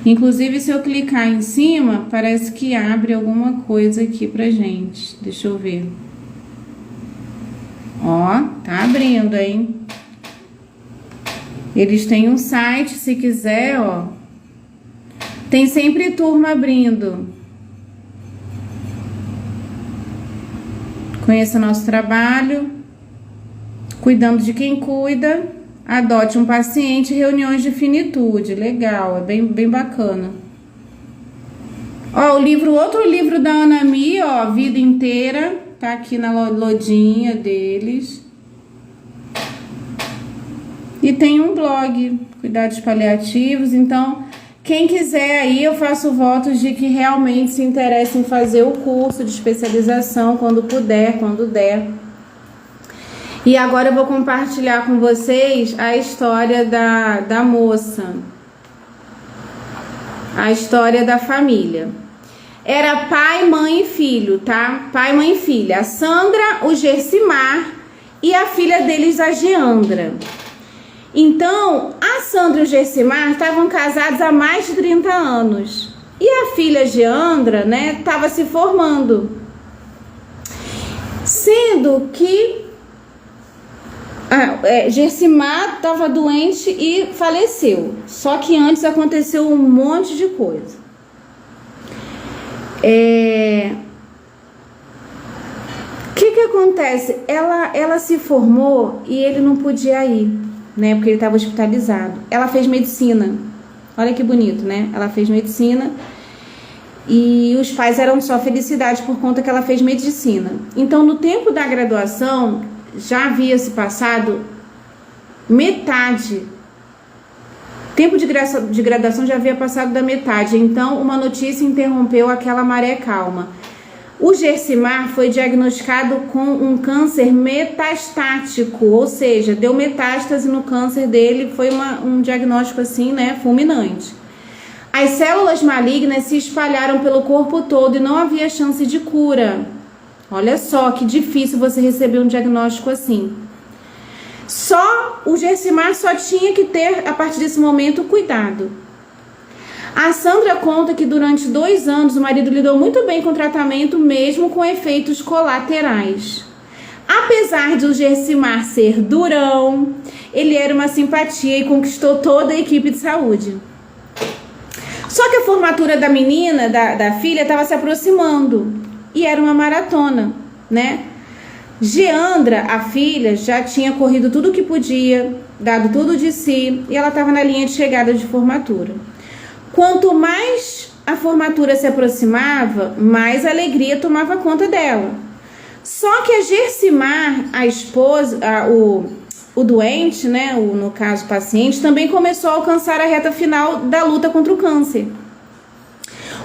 Inclusive, se eu clicar em cima, parece que abre alguma coisa aqui pra gente. Deixa eu ver. Ó, tá abrindo, hein? Eles têm um site, se quiser, ó, Tem sempre turma abrindo. Conheça nosso trabalho, cuidando de quem cuida, adote um paciente, reuniões de finitude. Legal, é bem bacana. Ó, outro livro da Ana Mi, ó, Vida Inteira, tá aqui na lojinha deles. E tem um blog, Cuidados Paliativos. Então, quem quiser aí, eu faço votos de que realmente se interesse em fazer o curso de especialização quando puder, quando der. E agora eu vou compartilhar com vocês a história da moça. A história da família. Era pai, mãe e filho, tá? Pai, mãe e filha. A Sandra, o Gersimar e a filha deles, a Geandra. Então, a Sandra e o Gersimar estavam casados há mais de 30 anos. E a filha Geandra, né, estava se formando. Sendo que Gersimar estava doente e faleceu. Só que antes aconteceu um monte de coisa. O que acontece? Ela se formou e ele não podia ir, né? Porque ele estava hospitalizado. Ela fez medicina. Olha que bonito, né? Ela fez medicina e os pais eram só felicidade por conta que ela fez medicina. Então, no tempo da graduação, já havia se passado metade. Tempo de graduação já havia passado da metade. Então, uma notícia interrompeu aquela maré calma. O Gersimar foi diagnosticado com um câncer metastático, ou seja, deu metástase no câncer dele, foi um diagnóstico assim, né, fulminante. As células malignas se espalharam pelo corpo todo e não havia chance de cura. Olha só que difícil você receber um diagnóstico assim. O Gersimar só tinha que ter, a partir desse momento, cuidado. A Sandra conta que durante 2 anos o marido lidou muito bem com o tratamento, mesmo com efeitos colaterais. Apesar de o Gersimar ser durão, ele era uma simpatia e conquistou toda a equipe de saúde. Só que a formatura da menina, da filha, estava se aproximando e era uma maratona, né? Geandra, a filha, já tinha corrido tudo o que podia, dado tudo de si, e ela estava na linha de chegada de formatura. Quanto mais a formatura se aproximava, mais a alegria tomava conta dela. Só que a Gersimar, a esposa, o doente, né, no caso o paciente, também começou a alcançar a reta final da luta contra o câncer.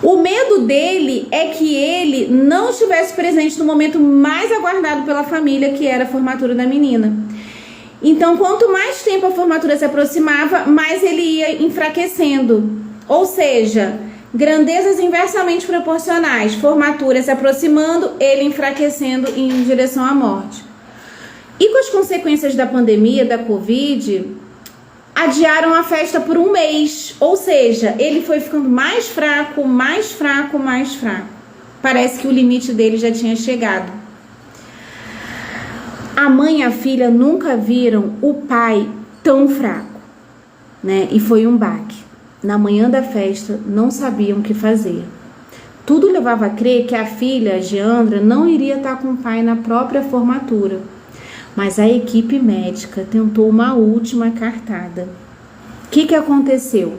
O medo dele é que ele não estivesse presente no momento mais aguardado pela família, que era a formatura da menina. Então, quanto mais tempo a formatura se aproximava, mais ele ia enfraquecendo. Ou seja, grandezas inversamente proporcionais. Formatura se aproximando, ele enfraquecendo em direção à morte. E com as consequências da pandemia, da Covid, adiaram a festa por 1 mês. Ou seja, ele foi ficando mais fraco, mais fraco, mais fraco. Parece que o limite dele já tinha chegado. A mãe e a filha nunca viram o pai tão fraco, né? E foi um baque. Na manhã da festa, não sabiam o que fazer. Tudo levava a crer que a filha, a Geandra, não iria estar com o pai na própria formatura. Mas a equipe médica tentou uma última cartada. O que aconteceu?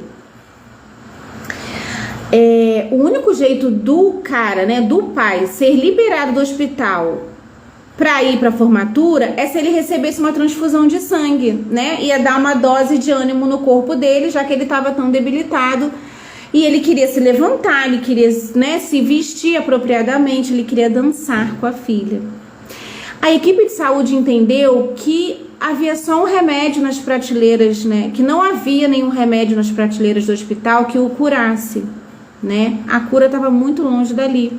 O único jeito do cara, né, do pai, ser liberado do hospital para ir para a formatura é se ele recebesse uma transfusão de sangue, né? Ia dar uma dose de ânimo no corpo dele, já que ele estava tão debilitado. E ele queria se levantar, ele queria, né, se vestir apropriadamente, ele queria dançar com a filha. A equipe de saúde entendeu que havia só um remédio nas prateleiras, né? Que não havia nenhum remédio nas prateleiras do hospital que o curasse, né? A cura estava muito longe dali.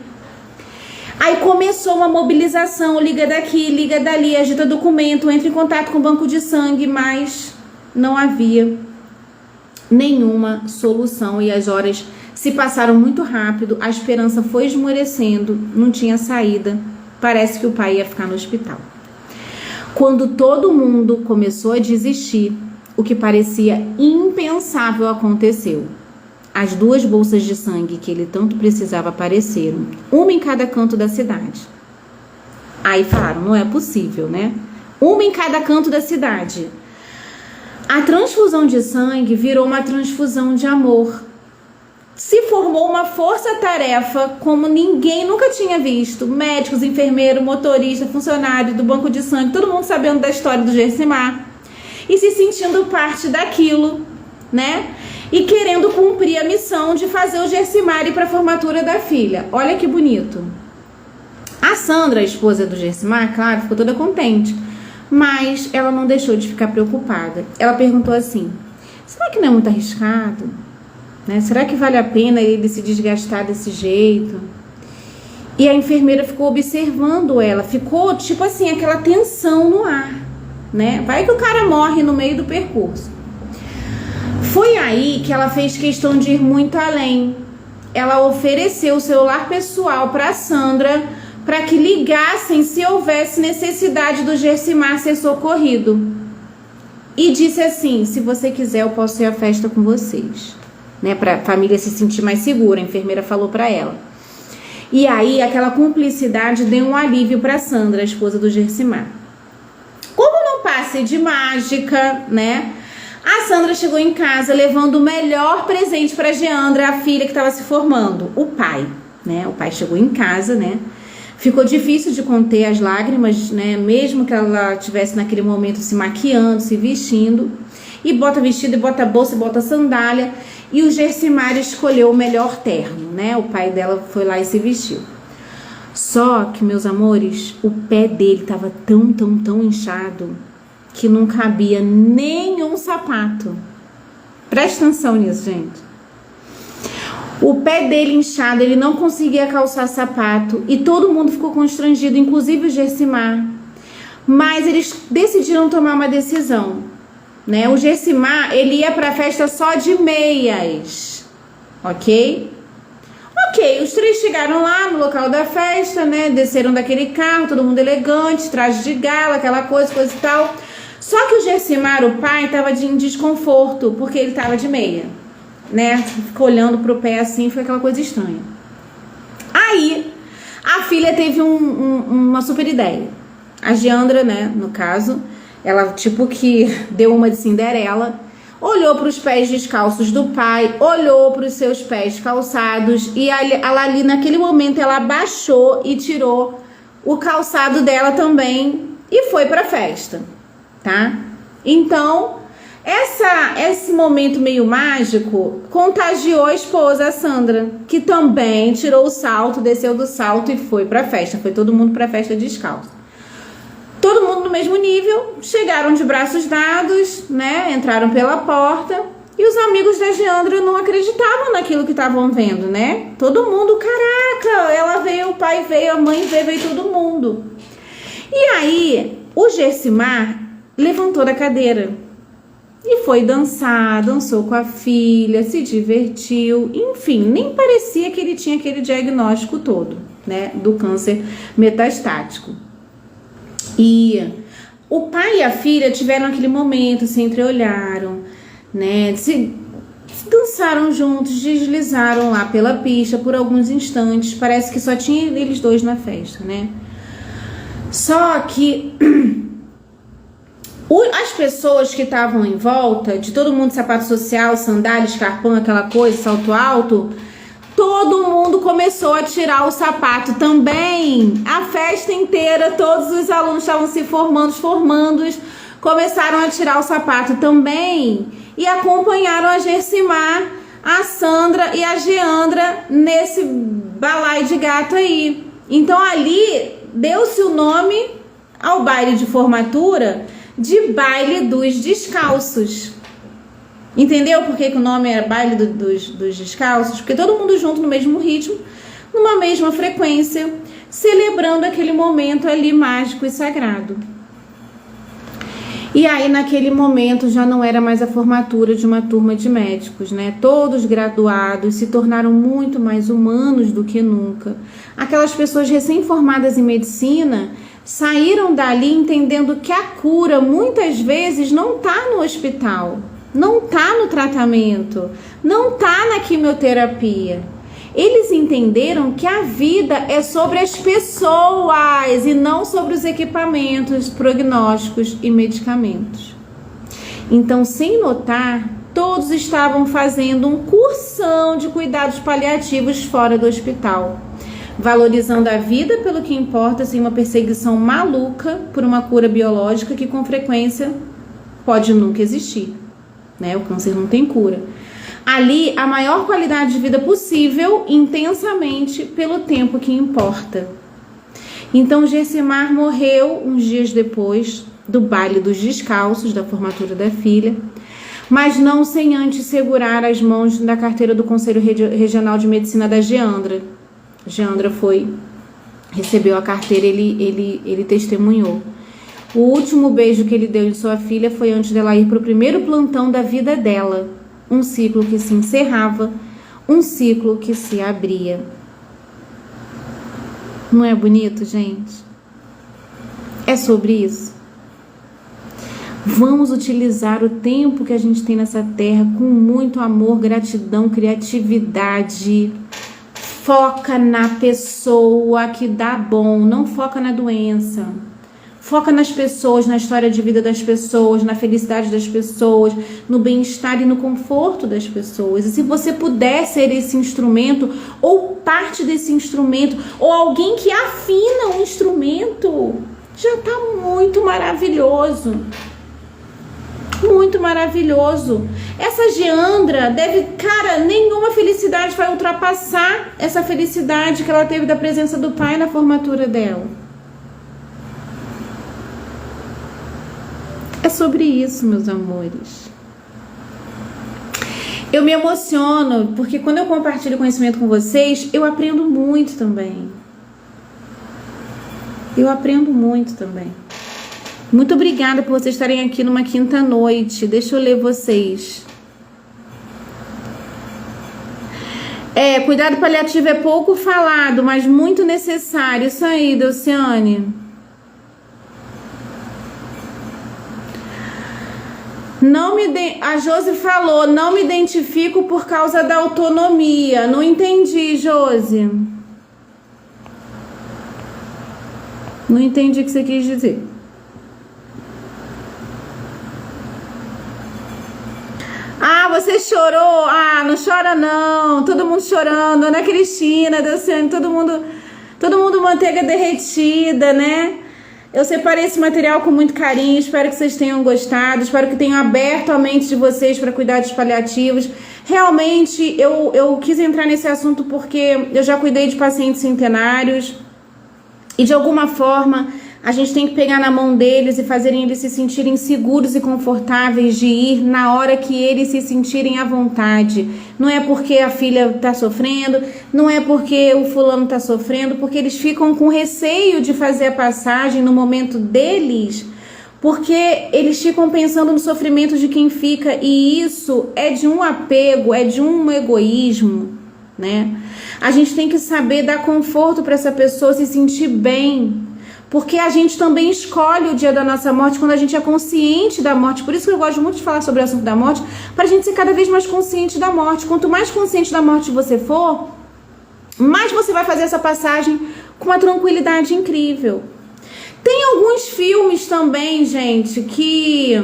Aí começou uma mobilização, liga daqui, liga dali, agita documento, entra em contato com o banco de sangue, mas não havia nenhuma solução e as horas se passaram muito rápido, a esperança foi esmorecendo, não tinha saída, parece que o pai ia ficar no hospital. Quando todo mundo começou a desistir, o que parecia impensável aconteceu. as 2 bolsas de sangue que ele tanto precisava apareceram, uma em cada canto da cidade. Aí falaram, não é possível, né? Uma em cada canto da cidade. A transfusão de sangue virou uma transfusão de amor. Se formou uma força-tarefa como ninguém nunca tinha visto. Médicos, enfermeiro, motorista, funcionário do banco de sangue, todo mundo sabendo da história do Gersimar. E se sentindo parte daquilo, né? E querendo cumprir a missão de fazer o Gersimar ir para a formatura da filha. Olha que bonito. A Sandra, a esposa do Gersimar, claro, ficou toda contente. Mas ela não deixou de ficar preocupada. Ela perguntou assim, será que não é muito arriscado? Né? Será que vale a pena ele se desgastar desse jeito? E a enfermeira ficou observando ela. Ficou tipo assim, aquela tensão no ar, né? Vai que o cara morre no meio do percurso. Foi aí que ela fez questão de ir muito além. Ela ofereceu o celular pessoal para a Sandra para que ligassem se houvesse necessidade do Gersimar ser socorrido. E disse assim, se você quiser eu posso ir à festa com vocês, né, para a família se sentir mais segura. A enfermeira falou para ela. E aí aquela cumplicidade deu um alívio para Sandra, a esposa do Gersimar. Como num passe de mágica, né, a Sandra chegou em casa levando o melhor presente para Geandra, a filha que estava se formando, o pai, né? O pai chegou em casa, né? Ficou difícil de conter as lágrimas, né? Mesmo que ela estivesse naquele momento se maquiando, se vestindo. E bota vestido, e bota bolsa, e bota sandália. E o Gersimar escolheu o melhor terno, né? O pai dela foi lá e se vestiu. Só que, meus amores, o pé dele estava tão inchado que não cabia nenhum sapato. Presta atenção nisso, gente. O pé dele inchado, ele não conseguia calçar sapato e todo mundo ficou constrangido, inclusive o Gersimar. Mas eles decidiram tomar uma decisão, né? O Gersimar, ele ia pra festa só de meias, ok? Ok, os 3 chegaram lá no local da festa, né? Desceram daquele carro, todo mundo elegante, traje de gala, aquela coisa e tal. Só que o Gersimar, o pai, estava em desconforto, porque ele estava de meia, né? Ficou olhando pro pé assim, foi aquela coisa estranha. Aí, a filha teve uma super ideia. A Geandra, né, no caso, ela tipo que deu uma de Cinderela, olhou para os pés descalços do pai, olhou para os seus pés calçados e ela ali naquele momento ela abaixou e tirou o calçado dela também e foi para a festa, tá? Então, esse momento meio mágico contagiou a esposa, a Sandra, que também tirou o salto, desceu do salto e foi para a festa. Foi todo mundo para a festa descalço. Todo mundo no mesmo nível, chegaram de braços dados, né? Entraram pela porta e os amigos da Geandra não acreditavam naquilo que estavam vendo, né? Todo mundo, caraca, ela veio, o pai veio, a mãe veio todo mundo. E aí, o Gersimar levantou da cadeira e foi dançar, dançou com a filha, se divertiu, enfim, nem parecia que ele tinha aquele diagnóstico todo, né? Do câncer metastático. E o pai e a filha tiveram aquele momento, se entreolharam, né? Se dançaram juntos, deslizaram lá pela pista por alguns instantes. Parece que só tinha eles dois na festa, né? Só que as pessoas que estavam em volta, de todo mundo de sapato social, sandália, escarpão, aquela coisa, salto alto, todo mundo começou a tirar o sapato também. A festa inteira, todos os alunos estavam se formando, os formandos começaram a tirar o sapato também e acompanharam a Gersimar, a Sandra e a Geandra nesse balai de gato aí. Então ali deu-se o nome ao baile de formatura de baile dos descalços. Entendeu por que o nome era baile dos descalços? Porque todo mundo junto no mesmo ritmo, numa mesma frequência, celebrando aquele momento ali mágico e sagrado. E aí naquele momento já não era mais a formatura de uma turma de médicos, né? Todos graduados se tornaram muito mais humanos do que nunca. Aquelas pessoas recém-formadas em medicina saíram dali entendendo que a cura muitas vezes não está no hospital, não tá no tratamento, não tá na quimioterapia. Eles entenderam que a vida é sobre as pessoas e não sobre os equipamentos, prognósticos e medicamentos. Então, sem notar, todos estavam fazendo um cursão de cuidados paliativos fora do hospital, valorizando a vida pelo que importa, sem uma perseguição maluca por uma cura biológica que com frequência pode nunca existir, né? O câncer não tem cura. Ali, a maior qualidade de vida possível, intensamente, pelo tempo que importa. Então, Gessimar morreu uns dias depois do baile dos descalços, da formatura da filha, mas não sem antes segurar as mãos da carteira do Conselho Regional de Medicina da Geandra. Geandra recebeu a carteira, ele testemunhou. O último beijo que ele deu em sua filha foi antes dela ir para o primeiro plantão da vida dela. Um ciclo que se encerrava, um ciclo que se abria. Não é bonito, gente? É sobre isso. Vamos utilizar o tempo que a gente tem nessa terra com muito amor, gratidão, criatividade. Foca na pessoa que dá bom, não foca na doença. Foca nas pessoas, na história de vida das pessoas, na felicidade das pessoas, no bem-estar e no conforto das pessoas. E se você puder ser esse instrumento, ou parte desse instrumento, ou alguém que afina o instrumento, já está muito maravilhoso. Muito maravilhoso. Essa Geandra nenhuma felicidade vai ultrapassar essa felicidade que ela teve da presença do pai na formatura dela. É sobre isso, meus amores. Eu me emociono, porque quando eu compartilho conhecimento com vocês, eu aprendo muito também. Muito obrigada por vocês estarem aqui numa quinta-noite. Deixa eu ler vocês. Cuidado paliativo é pouco falado, mas muito necessário. Isso aí, Delciane. A Josi falou, não me identifico por causa da autonomia. Não entendi, Josi. Não entendi o que você quis dizer. Você chorou? Não chora não. Todo mundo chorando. Ana Cristina, Delciane, todo mundo manteiga derretida, né? Eu separei esse material com muito carinho, espero que vocês tenham gostado, espero que tenham aberto a mente de vocês para cuidados paliativos. Realmente, eu quis entrar nesse assunto porque eu já cuidei de pacientes centenários e, de alguma forma, a gente tem que pegar na mão deles e fazerem eles se sentirem seguros e confortáveis de ir na hora que eles se sentirem à vontade. Não é porque a filha está sofrendo, não é porque o fulano está sofrendo, porque eles ficam com receio de fazer a passagem no momento deles, porque eles ficam pensando no sofrimento de quem fica, e isso é de um apego, é de um egoísmo, né? A gente tem que saber dar conforto para essa pessoa se sentir bem, porque a gente também escolhe o dia da nossa morte quando a gente é consciente da morte. Por isso que eu gosto muito de falar sobre o assunto da morte, para a gente ser cada vez mais consciente da morte. Quanto mais consciente da morte você for, mais você vai fazer essa passagem com uma tranquilidade incrível. Tem alguns filmes também, gente, que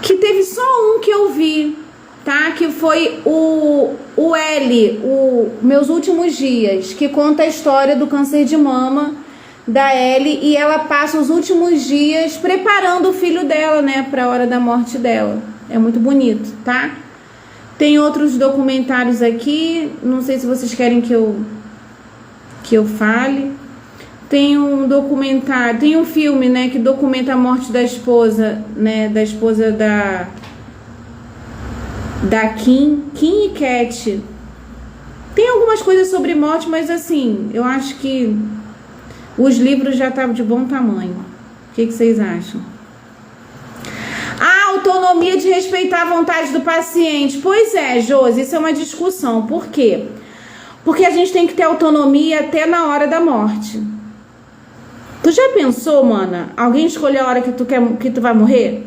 teve só um que eu vi, tá? Que foi o Meus Últimos Dias, que conta a história do câncer de mama da Ellie, e ela passa os últimos dias preparando o filho dela, né, para a hora da morte dela. É muito bonito, tá? Tem outros documentários aqui, não sei se vocês querem que eu fale. Tem um documentário, tem um filme, né, que documenta a morte da esposa, né, da Kim e Cat. Tem algumas coisas sobre morte, mas assim, eu acho que os livros já estavam de bom tamanho. O que vocês acham? A autonomia de respeitar a vontade do paciente. Pois é, Josi, isso é uma discussão. Por quê? Porque a gente tem que ter autonomia até na hora da morte. Tu já pensou, mana? Alguém escolher a hora que tu vai morrer?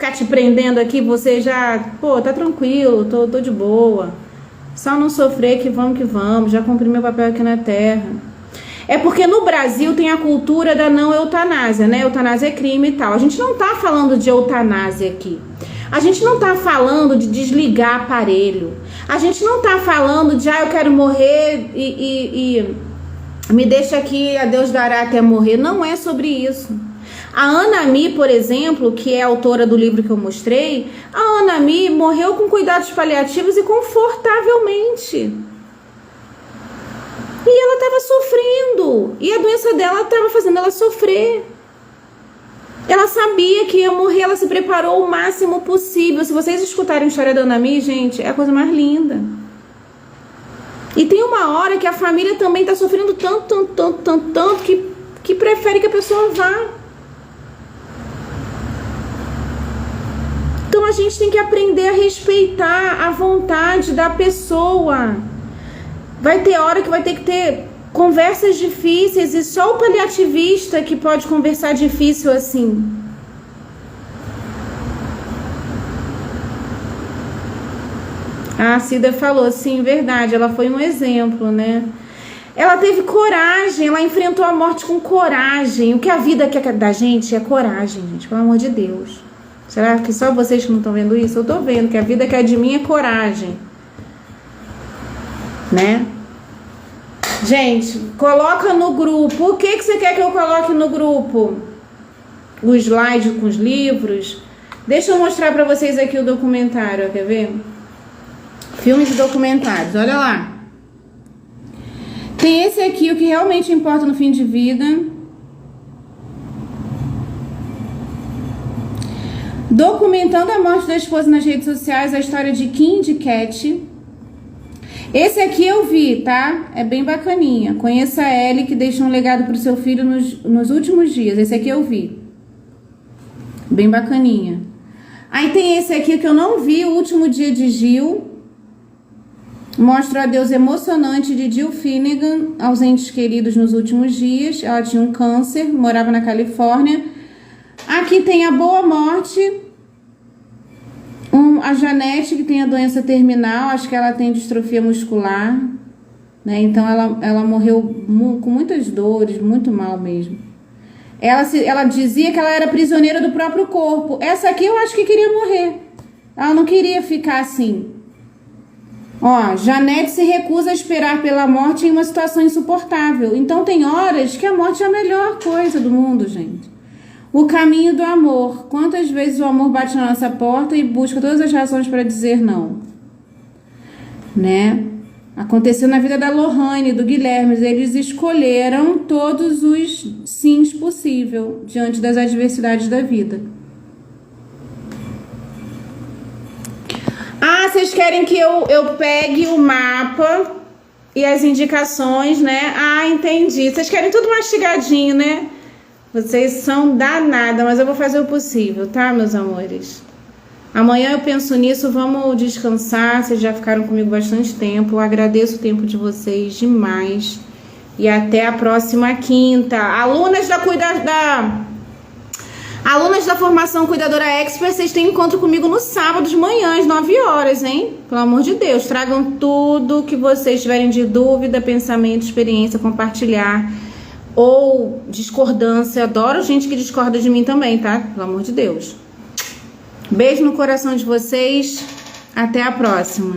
ficar te prendendo aqui, você já, pô, tá tranquilo, tô de boa. Só não sofrer que vamos, já cumpri meu papel aqui na Terra. É porque no Brasil tem a cultura da não eutanásia, né? Eutanásia é crime e tal. A gente não tá falando de eutanásia aqui. A gente não tá falando de desligar aparelho. A gente não tá falando de, eu quero morrer e me deixa aqui, a Deus dará até morrer. Não é sobre isso. A Ana Mi, por exemplo, que é a autora do livro que eu mostrei, a Ana Mi morreu com cuidados paliativos e confortavelmente. E ela estava sofrendo. E a doença dela estava fazendo ela sofrer. Ela sabia que ia morrer, ela se preparou o máximo possível. Se vocês escutarem a história da Ana Mi, gente, é a coisa mais linda. E tem uma hora que a família também está sofrendo tanto que prefere que a pessoa vá. Então a gente tem que aprender a respeitar a vontade da pessoa. Vai ter hora que vai ter que ter conversas difíceis e só o paliativista que pode conversar difícil assim. A Cida falou, sim, verdade, ela foi um exemplo, né? Ela teve coragem, ela enfrentou a morte com coragem. O que a vida quer da gente é coragem, gente, pelo amor de Deus. Será que só vocês que não estão vendo isso? Eu tô vendo que a vida quer de mim é coragem. Né? Gente, coloca no grupo. O que você quer que eu coloque no grupo? O slide com os livros. Deixa eu mostrar pra vocês aqui o documentário, quer ver? Filmes e documentários, olha lá. Tem esse aqui, o que realmente importa no fim de vida. Documentando a morte da esposa nas redes sociais, a história de Kim e de Cat. Esse aqui eu vi, tá? É bem bacaninha. Conheça a Ellie, que deixou um legado pro seu filho nos últimos dias. Esse aqui eu vi. Bem bacaninha. Aí tem esse aqui que eu não vi, O Último Dia de Jill. Mostra o adeus emocionante de Jill Finnegan aos entes queridos nos últimos dias. Ela tinha um câncer, morava na Califórnia. Aqui tem A Boa Morte. A Janete, que tem a doença terminal, acho que ela tem distrofia muscular, né? Então ela morreu com muitas dores, muito mal mesmo. Ela dizia que ela era prisioneira do próprio corpo. Essa aqui eu acho que queria morrer. Ela não queria ficar assim. Ó, Janete se recusa a esperar pela morte em uma situação insuportável. Então tem horas que a morte é a melhor coisa do mundo, gente. O caminho do amor. Quantas vezes o amor bate na nossa porta e busca todas as razões para dizer não? Né? Aconteceu na vida da Lohane e do Guilherme. Eles escolheram todos os sims possíveis diante das adversidades da vida. Ah, vocês querem que eu pegue o mapa e as indicações, né? Ah, entendi. Vocês querem tudo mastigadinho, né? Vocês são danadas, mas eu vou fazer o possível, tá, meus amores? Amanhã eu penso nisso, vamos descansar. Vocês já ficaram comigo bastante tempo. Eu agradeço o tempo de vocês demais. E até a próxima quinta. Alunas da formação Cuidadora Expert, vocês têm encontro comigo no sábado de manhã, às 9 horas, hein? Pelo amor de Deus, tragam tudo que vocês tiverem de dúvida, pensamento, experiência, compartilhar. Ou discordância. Adoro gente que discorda de mim também, tá? Pelo amor de Deus. Beijo no coração de vocês. Até a próxima.